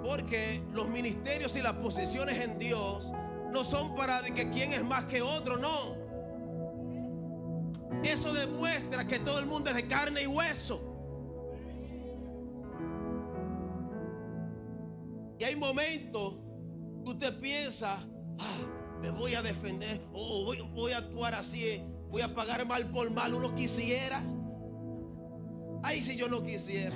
Porque los ministerios y las posiciones en Dios no son para de que quién es más que otro, no. Eso demuestra que todo el mundo es de carne y hueso. Y hay momentos que usted piensa: me voy a defender, o voy a actuar así, voy a pagar mal por mal. Uno quisiera. Ay, si yo no quisiera.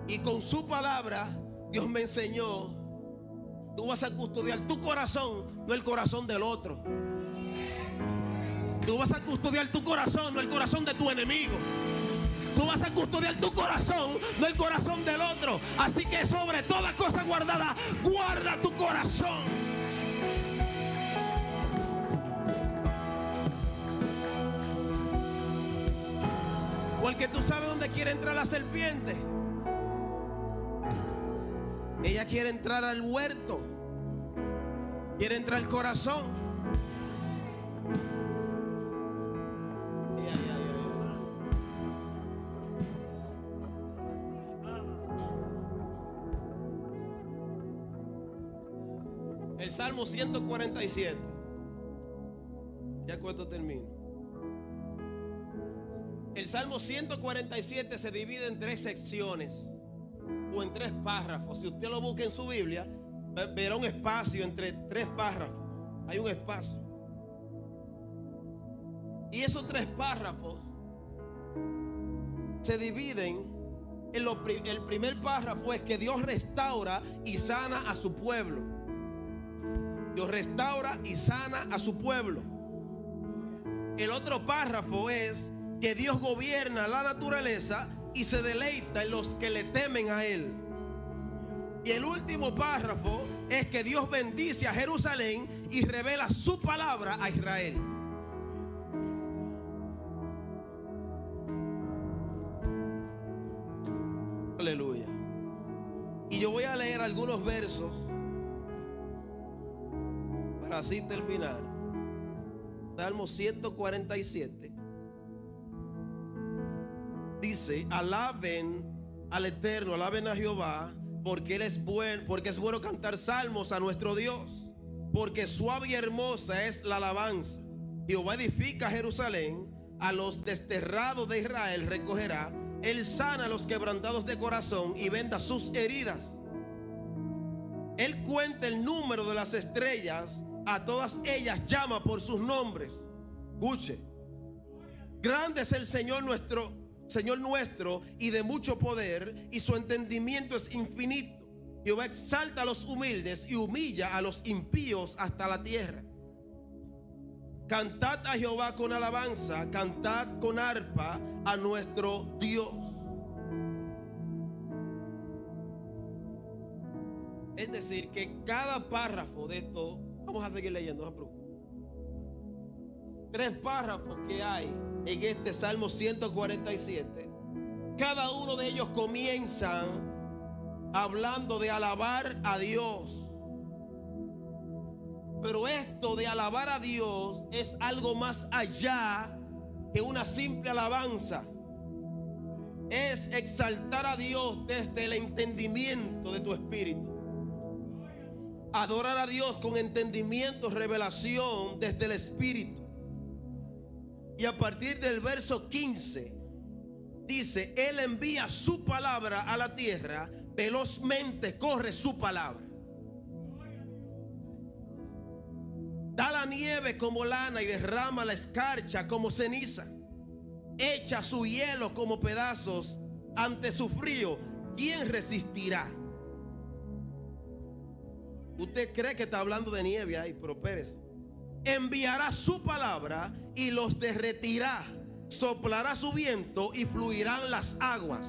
Y con su palabra Dios me enseñó: tú vas a custodiar tu corazón, no el corazón del otro. Tú vas a custodiar tu corazón, no el corazón de tu enemigo. Tú vas a custodiar tu corazón, no el corazón del otro. Así que sobre toda cosa guardada, guarda tu corazón. Porque tú sabes dónde quiere entrar la serpiente. Ella quiere entrar al huerto. Quiere entrar al corazón. El Salmo 147. Ya cuando termino. El Salmo 147 se divide en 3 secciones o en 3 párrafos. Si usted lo busca en su Biblia, verá un espacio entre 3 párrafos. Hay un espacio. Y esos 3 párrafos se dividen en el primer párrafo es que Dios restaura y sana a su pueblo. Dios restaura y sana a su pueblo. El otro párrafo es que Dios gobierna la naturaleza y se deleita en los que le temen a Él. Y el último párrafo es que Dios bendice a Jerusalén y revela su palabra a Israel. Aleluya. Y yo voy a leer algunos versos para así terminar. Salmo 147 dice: alaben al Eterno, alaben a Jehová, porque Él es bueno, porque es bueno cantar salmos a nuestro Dios, porque suave y hermosa es la alabanza. Jehová edifica Jerusalén, a los desterrados de Israel recogerá. Él sana a los quebrantados de corazón y venda sus heridas. Él cuenta el número de las estrellas, a todas ellas llama por sus nombres. Escuche: grande es el Señor nuestro, y de mucho poder, y su entendimiento es infinito. Jehová exalta a los humildes y humilla a los impíos hasta la tierra. Cantad a Jehová con alabanza, cantad con arpa a nuestro Dios. Es decir, que cada párrafo de esto, vamos a seguir leyendo, no se preocupe. 3 párrafos que hay en este Salmo 147, cada uno de ellos comienzan hablando de alabar a Dios. Pero esto de alabar a Dios es algo más allá que una simple alabanza. Es exaltar a Dios desde el entendimiento de tu espíritu. Adorar a Dios con entendimiento, revelación desde el espíritu. Y a partir del verso 15 dice: Él envía su palabra a la tierra, velozmente corre su palabra. Da la nieve como lana y derrama la escarcha como ceniza. Echa su hielo como pedazos ante su frío. ¿Quién resistirá? Usted cree que está hablando de nieve ahí, pero espérese. Enviará su palabra y los derretirá. Soplará su viento y fluirán las aguas.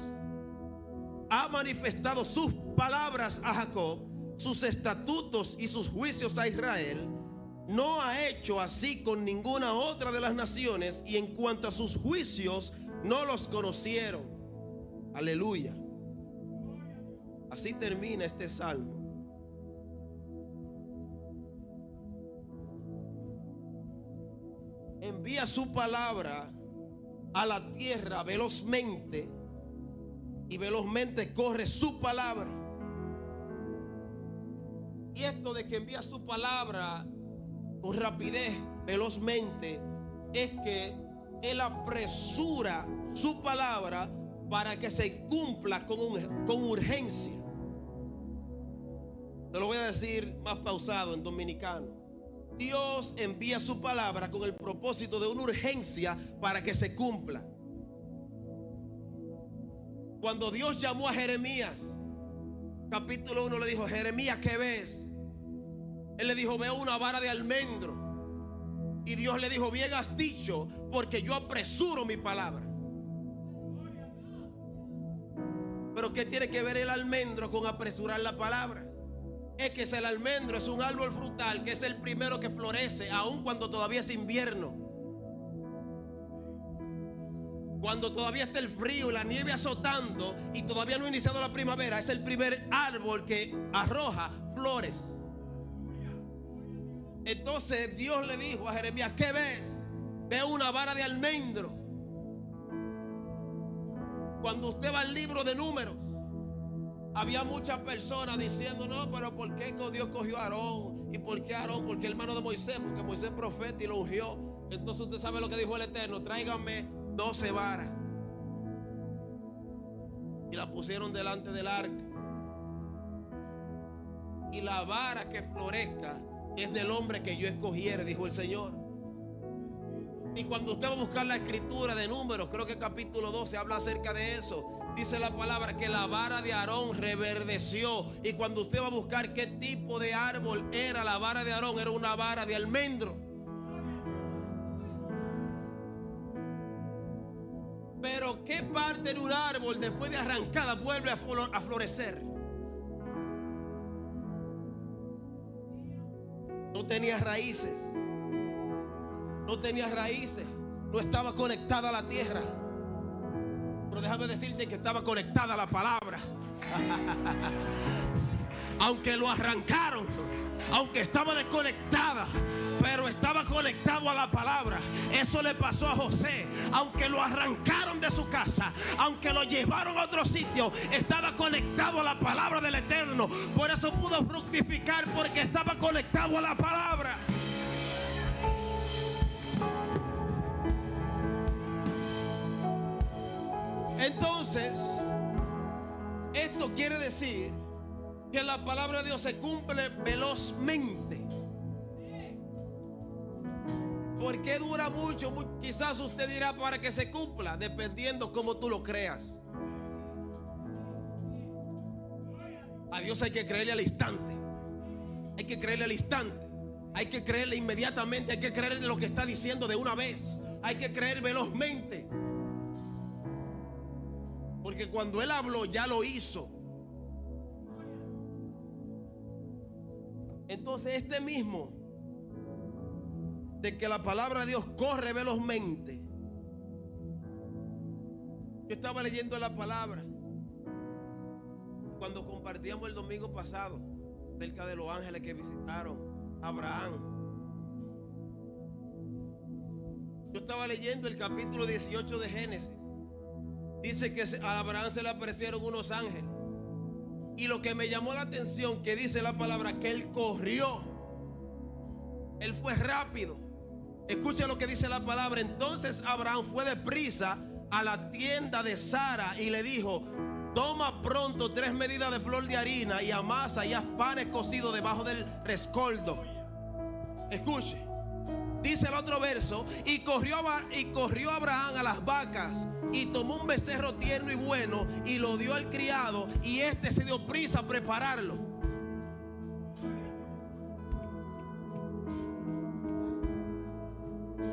Ha manifestado sus palabras a Jacob, sus estatutos y sus juicios a Israel. No ha hecho así con ninguna otra de las naciones, y en cuanto a sus juicios no los conocieron. Aleluya. Así termina este salmo. Envía su palabra a la tierra velozmente, y velozmente corre su palabra. Y esto de que envía su palabra con rapidez, velozmente, es que Él apresura su palabra para que se cumpla con urgencia. Te lo voy a decir más pausado en dominicano. Dios envía su palabra con el propósito de una urgencia para que se cumpla. Cuando Dios llamó a Jeremías, capítulo 1, le dijo: Jeremías, ¿qué ves? Él le dijo: veo una vara de almendro. Y Dios le dijo: bien has dicho, porque yo apresuro mi palabra. Pero ¿qué tiene que ver el almendro con apresurar la palabra? Es que el almendro es un árbol frutal que es el primero que florece, aun cuando todavía es invierno. Cuando todavía está el frío y la nieve azotando y todavía no ha iniciado la primavera, es el primer árbol que arroja flores. Entonces Dios le dijo a Jeremías: ¿qué ves? Veo una vara de almendro. Cuando usted va al libro de Números, había muchas personas diciendo: no, pero ¿por qué Dios cogió a Aarón? ¿Y por qué Aarón? Porque el hermano de Moisés, porque Moisés es profeta y lo ungió. Entonces usted sabe lo que dijo el Eterno: tráiganme 12 varas. Y la pusieron delante del arca. Y la vara que florezca es del hombre que yo escogiere, dijo el Señor. Y cuando usted va a buscar la escritura de Números, creo que capítulo 12 habla acerca de eso. Dice la palabra que la vara de Aarón reverdeció. Y cuando usted va a buscar qué tipo de árbol era la vara de Aarón, era una vara de almendro. Pero ¿qué parte de un árbol después de arrancada vuelve a florecer? No tenía raíces. No tenía raíces. No estaba conectada a la tierra. Pero déjame decirte que estaba conectada a la palabra. Aunque lo arrancaron, aunque estaba desconectada, pero estaba conectado a la palabra. Eso le pasó a José. Aunque lo arrancaron de su casa, aunque lo llevaron a otro sitio, estaba conectado a la palabra del Eterno. Por eso pudo fructificar, porque estaba conectado a la palabra. Entonces, esto quiere decir que la palabra de Dios se cumple velozmente. ¿Por qué dura mucho? Quizás usted dirá: para que se cumpla, dependiendo cómo tú lo creas. A Dios hay que creerle al instante. Hay que creerle al instante. Hay que creerle inmediatamente. Hay que creerle lo que está diciendo de una vez. Hay que creer velozmente. Porque cuando Él habló, ya lo hizo. Entonces, este mismo de que la palabra de Dios corre velozmente. Yo estaba leyendo la palabra cuando compartíamos el domingo pasado acerca de los ángeles que visitaron a Abraham. Yo estaba leyendo el capítulo 18 de Génesis. Dice que a Abraham se le aparecieron unos ángeles. Y lo que me llamó la atención, que dice la palabra, que él corrió. Él fue rápido. Escucha lo que dice la palabra. Entonces Abraham fue deprisa a la tienda de Sara y le dijo: toma pronto 3 medidas de flor de harina y amasa y haz panes cocidos debajo del rescoldo. Escuche. Dice el otro verso: y corrió Abraham a las vacas y tomó un becerro tierno y bueno y lo dio al criado, y este se dio prisa a prepararlo.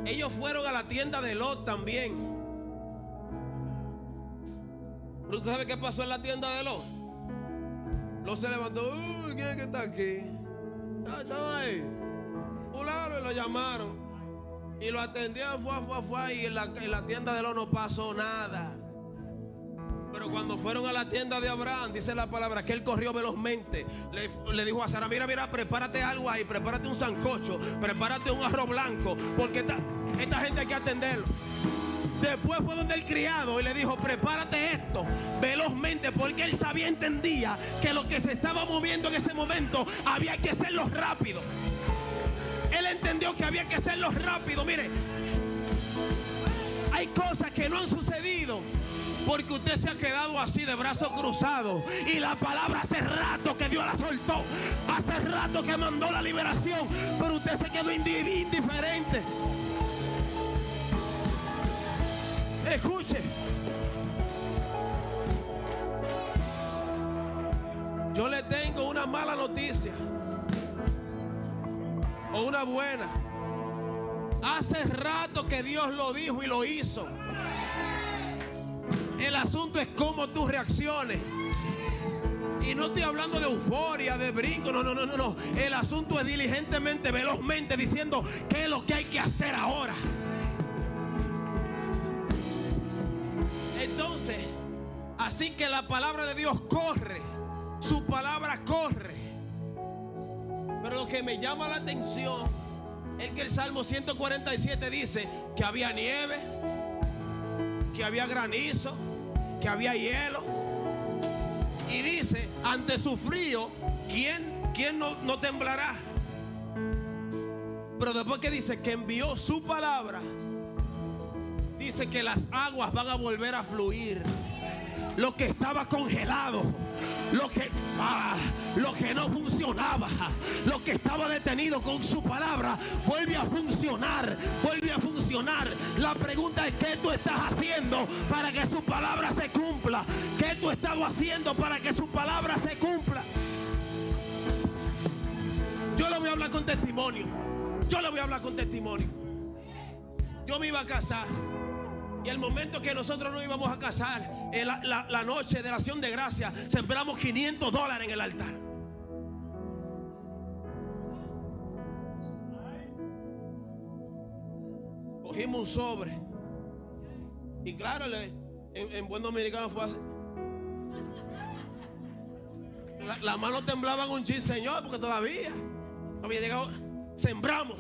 Ellos fueron a la tienda de Lot también. ¿Pero usted sabe qué pasó en la tienda de Lot? Lot se levantó: uy, ¿quién es que está aquí? Estaba ahí. Fulano, y lo llamaron. Y lo atendieron, y en la tienda de Lot no pasó nada. Pero cuando fueron a la tienda de Abraham, dice la palabra que él corrió velozmente. Le dijo a Sara: mira, prepárate algo ahí, prepárate un sancocho, prepárate un arroz blanco, porque esta gente hay que atenderlo. Después fue donde el criado y le dijo: prepárate esto velozmente, porque él sabía, entendía que lo que se estaba moviendo en ese momento había que hacerlo rápido. Él entendió que había que hacerlo rápido. Mire, hay cosas que no han sucedido porque usted se ha quedado así de brazos cruzados. Y la palabra hace rato que Dios la soltó, hace rato que mandó la liberación, pero usted se quedó indiferente. Escuche, yo le tengo una mala noticia o una buena. Hace rato que Dios lo dijo y lo hizo. El asunto es cómo tú reacciones. Y no estoy hablando de euforia, de brinco, no. El asunto es diligentemente, velozmente, diciendo qué es lo que hay que hacer ahora. Así que la palabra de Dios corre, su palabra corre. Pero lo que me llama la atención es que el Salmo 147 dice que había nieve, que había granizo, que había hielo. Y dice, ante su frío, ¿quién no temblará? Pero después que dice que envió su palabra, dice que las aguas van a volver a fluir. Lo que estaba congelado, lo que no funcionaba, lo que estaba detenido, con su palabra vuelve a funcionar, vuelve a funcionar. La pregunta es: ¿qué tú estás haciendo para que su palabra se cumpla? ¿Qué tú estás haciendo para que su palabra se cumpla? Yo le voy a hablar con testimonio. Yo me iba a casar, y el momento que nosotros nos íbamos a casar, la noche de la acción de gracia, sembramos $500 en el altar. Cogimos un sobre, y claro, en buen dominicano fue así. Las manos temblaban un chin, Señor, porque todavía no había llegado. Sembramos.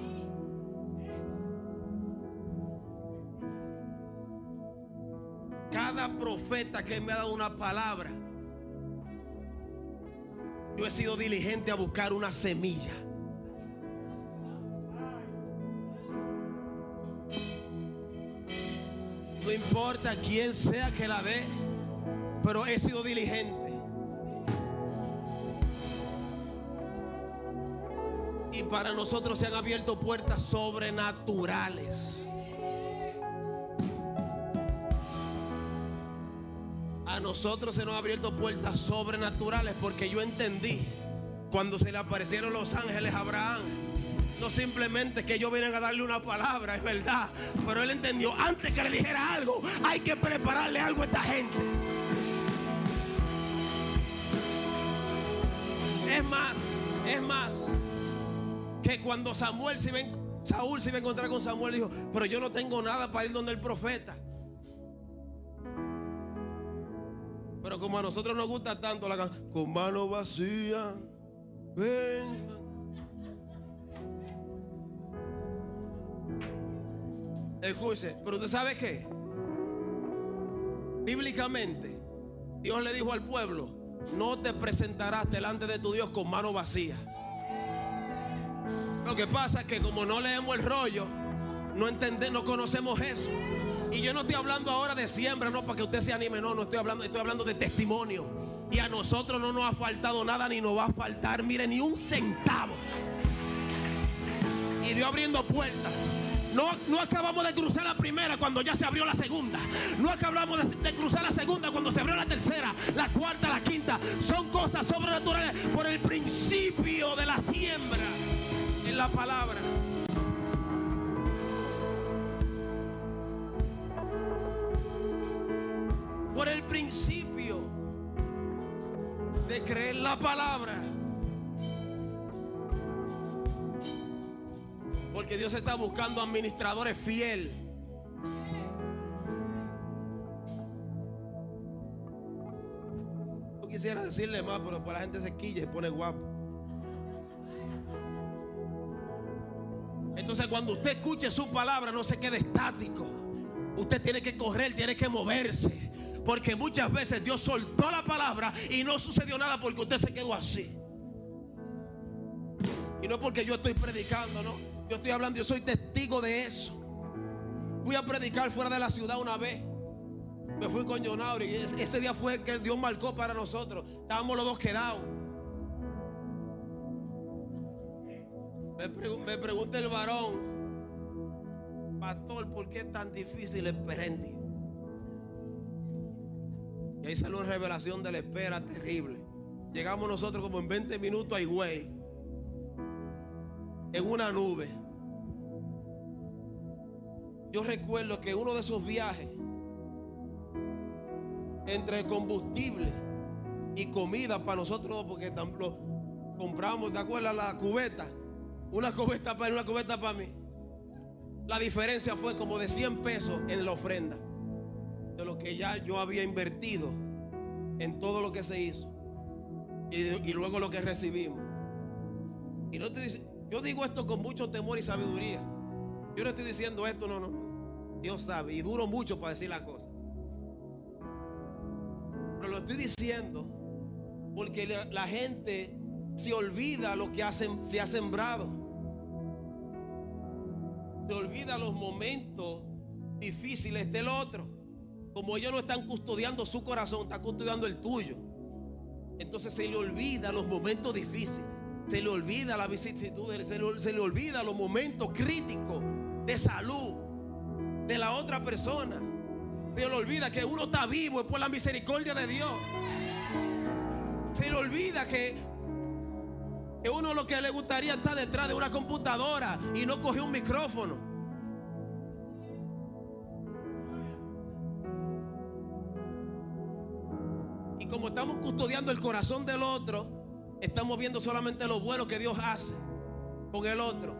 Cada profeta que me ha dado una palabra, yo he sido diligente a buscar una semilla. No importa quién sea que la dé, pero he sido diligente. Y para nosotros se han abierto puertas sobrenaturales. A nosotros se nos han abierto puertas sobrenaturales, porque yo entendí cuando se le aparecieron los ángeles a Abraham, no simplemente que ellos vienen a darle una palabra, es verdad, pero él entendió, antes que le dijera algo, hay que prepararle algo a esta gente. Es más, que cuando Saúl se iba a encontrar con Samuel, dijo: pero yo no tengo nada para ir donde el profeta. Pero como a nosotros nos gusta tanto la canción, con mano vacía, venga. Escuche, pero usted sabe qué, bíblicamente Dios le dijo al pueblo: no te presentarás delante de tu Dios con mano vacía. Lo que pasa es que como no leemos el rollo, no conocemos eso. Y yo no estoy hablando ahora de siembra, no, para que usted se anime, no estoy hablando de testimonio. Y a nosotros no nos ha faltado nada, ni nos va a faltar, mire, ni un centavo. Y Dios abriendo puertas. No acabamos de cruzar la primera cuando ya se abrió la segunda. No acabamos de cruzar la segunda cuando se abrió la tercera, la cuarta, la quinta. Son cosas sobrenaturales por el principio de la siembra en la palabra. Por el principio de creer la palabra. Porque Dios está buscando administradores fieles. No quisiera decirle más, pero para la gente se quilla y se pone guapo. Entonces, cuando usted escuche su palabra, no se quede estático. Usted tiene que correr, tiene que moverse. Porque muchas veces Dios soltó la palabra y no sucedió nada porque usted se quedó así. Y no porque yo estoy predicando, no. Yo estoy hablando, yo soy testigo de eso. Fui a predicar fuera de la ciudad una vez. Me fui con Jonauri y ese día fue que Dios marcó para nosotros. Estábamos los dos quedados. Me pregunta el varón: pastor, ¿por qué es tan difícil el Perendio? Y ahí salió una revelación de la espera terrible. Llegamos nosotros como en 20 minutos a Higüey, en una nube. Yo recuerdo que uno de esos viajes, entre combustible y comida para nosotros, porque lo compramos, ¿te acuerdas? La cubeta, una cubeta para él, una cubeta para mí. La diferencia fue como de 100 pesos en la ofrenda, de lo que ya yo había invertido en todo lo que se hizo y luego lo que recibimos. Y no te dice, yo digo esto con mucho temor y sabiduría. Yo no estoy diciendo esto, no. Dios sabe, y duro mucho para decir las cosas. Pero lo estoy diciendo porque la gente se olvida lo que se ha sembrado. Se olvida los momentos difíciles del otro. Como ellos no están custodiando su corazón, están custodiando el tuyo. Entonces se le olvida los momentos difíciles, se le olvida la vicisitud, se le olvida los momentos críticos de salud de la otra persona. Se le olvida que uno está vivo es por la misericordia de Dios. Se le olvida que uno lo que le gustaría estar detrás de una computadora y no coger un micrófono. Y como estamos custodiando el corazón del otro, estamos viendo solamente lo bueno que Dios hace con el otro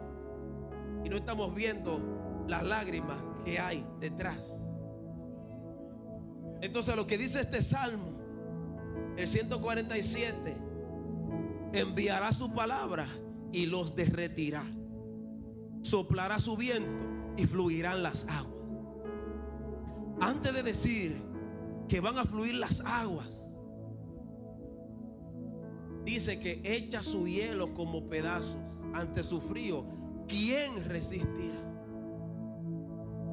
y no estamos viendo las lágrimas que hay detrás. Entonces lo que dice este salmo, el 147, enviará su palabra y los derretirá, soplará su viento y fluirán las aguas. Antes de decir que van a fluir las aguas, dice que echa su hielo como pedazos ante su frío. ¿Quién resistirá?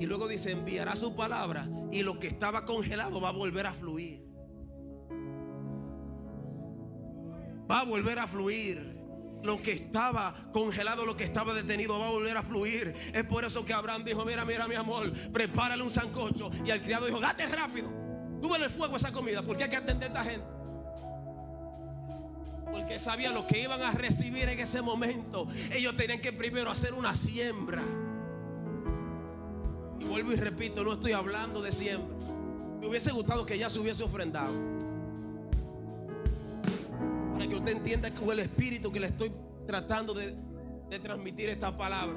Y luego dice, enviará su palabra y lo que estaba congelado va a volver a fluir. Va a volver a fluir. Lo que estaba congelado, lo que estaba detenido va a volver a fluir. Es por eso que Abraham dijo, mira mi amor, prepárale un sancocho. Y al criado dijo, date rápido, súbele el fuego a esa comida, porque hay que atender a esta gente. Porque sabían lo que iban a recibir en ese momento. Ellos tenían que primero hacer una siembra. Y vuelvo y repito, no estoy hablando de siembra. Me hubiese gustado que ya se hubiese ofrendado, para que usted entienda con el espíritu que le estoy tratando de transmitir esta palabra.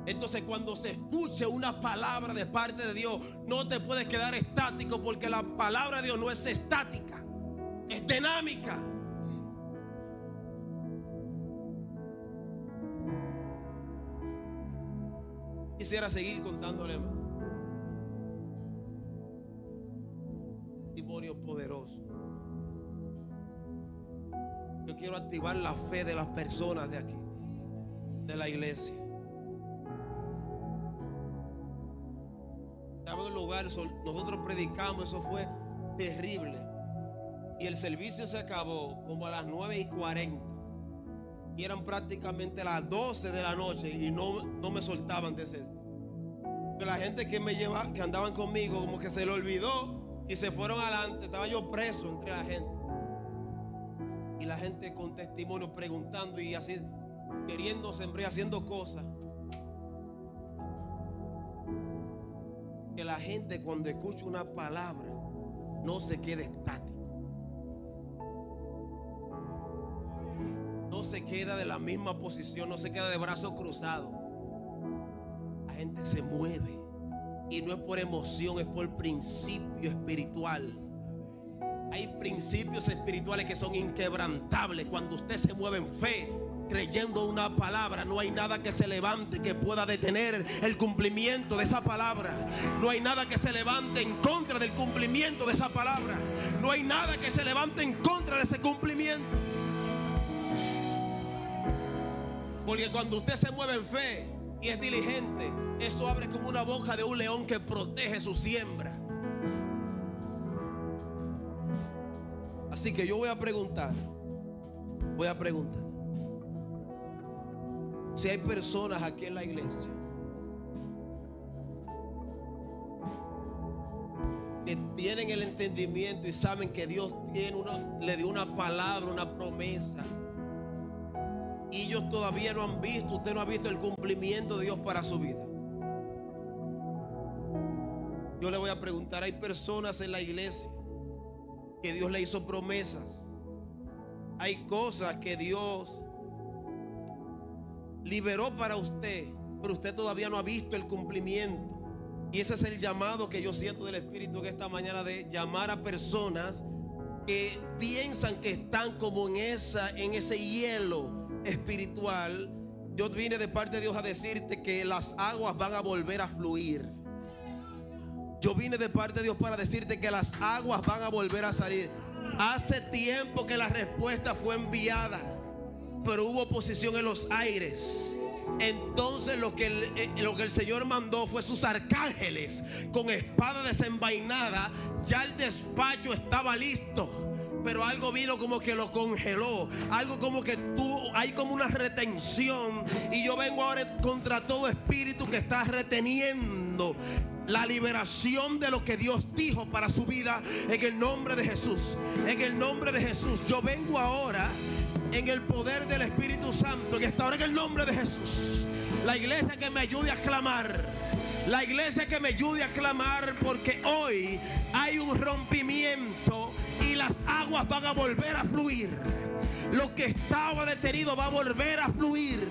Entonces, cuando se escuche una palabra de parte de Dios, no te puedes quedar estático, porque la palabra de Dios no es estática, es dinámica. Quisiera seguir contándole más. Testimonio poderoso. Yo quiero activar la fe de las personas de aquí, de la iglesia. Estaba en un lugar, nosotros predicamos, eso fue terrible. Y el servicio se acabó como a las 9:40. Y eran prácticamente las 12 de la noche y no me soltaban de ese. La gente que andaban conmigo, como que se le olvidó y se fueron adelante. Estaba yo preso entre la gente. Y la gente con testimonio preguntando y así, queriendo sembrar, haciendo cosas. Que la gente, cuando escucha una palabra, no se quede estático. No se queda de la misma posición, no se queda de brazos cruzados. La gente se mueve. Y no es por emoción, es por principio espiritual. Hay principios espirituales que son inquebrantables. Cuando usted se mueve en fe, creyendo una palabra, no hay nada que se levante que pueda detener el cumplimiento de esa palabra. No hay nada que se levante en contra del cumplimiento de esa palabra. No hay nada que se levante en contra de ese cumplimiento. Porque cuando usted se mueve en fe y es diligente, eso abre como una boca de un león que protege su siembra. Así que yo voy a preguntar si hay personas aquí en la iglesia que tienen el entendimiento y saben que Dios le dio una palabra, una promesa, y ellos todavía no han visto, usted no ha visto el cumplimiento de Dios para su vida. Yo le voy a preguntar, hay personas en la iglesia que Dios le hizo promesas. Hay cosas que Dios liberó para usted, pero usted todavía no ha visto el cumplimiento. Y ese es el llamado que yo siento del Espíritu en esta mañana, de llamar a personas que piensan que están como en ese hielo espiritual, yo vine de parte de Dios a decirte que las aguas van a volver a fluir. Yo vine de parte de Dios para decirte que las aguas van a volver a salir. Hace tiempo que la respuesta fue enviada, pero hubo oposición en los aires. Entonces lo que el Señor mandó fue sus arcángeles con espada desenvainada. Ya el despacho estaba listo, pero algo vino como que lo congeló. Algo como que hay como una retención. Y yo vengo ahora contra todo espíritu que está reteniendo la liberación de lo que Dios dijo para su vida, en el nombre de Jesús. En el nombre de Jesús. Yo vengo ahora en el poder del Espíritu Santo, que está ahora en el nombre de Jesús. La iglesia que me ayude a clamar. La iglesia que me ayude a clamar, porque hoy hay un rompimiento y las aguas van a volver a fluir. Lo que estaba detenido va a volver a fluir.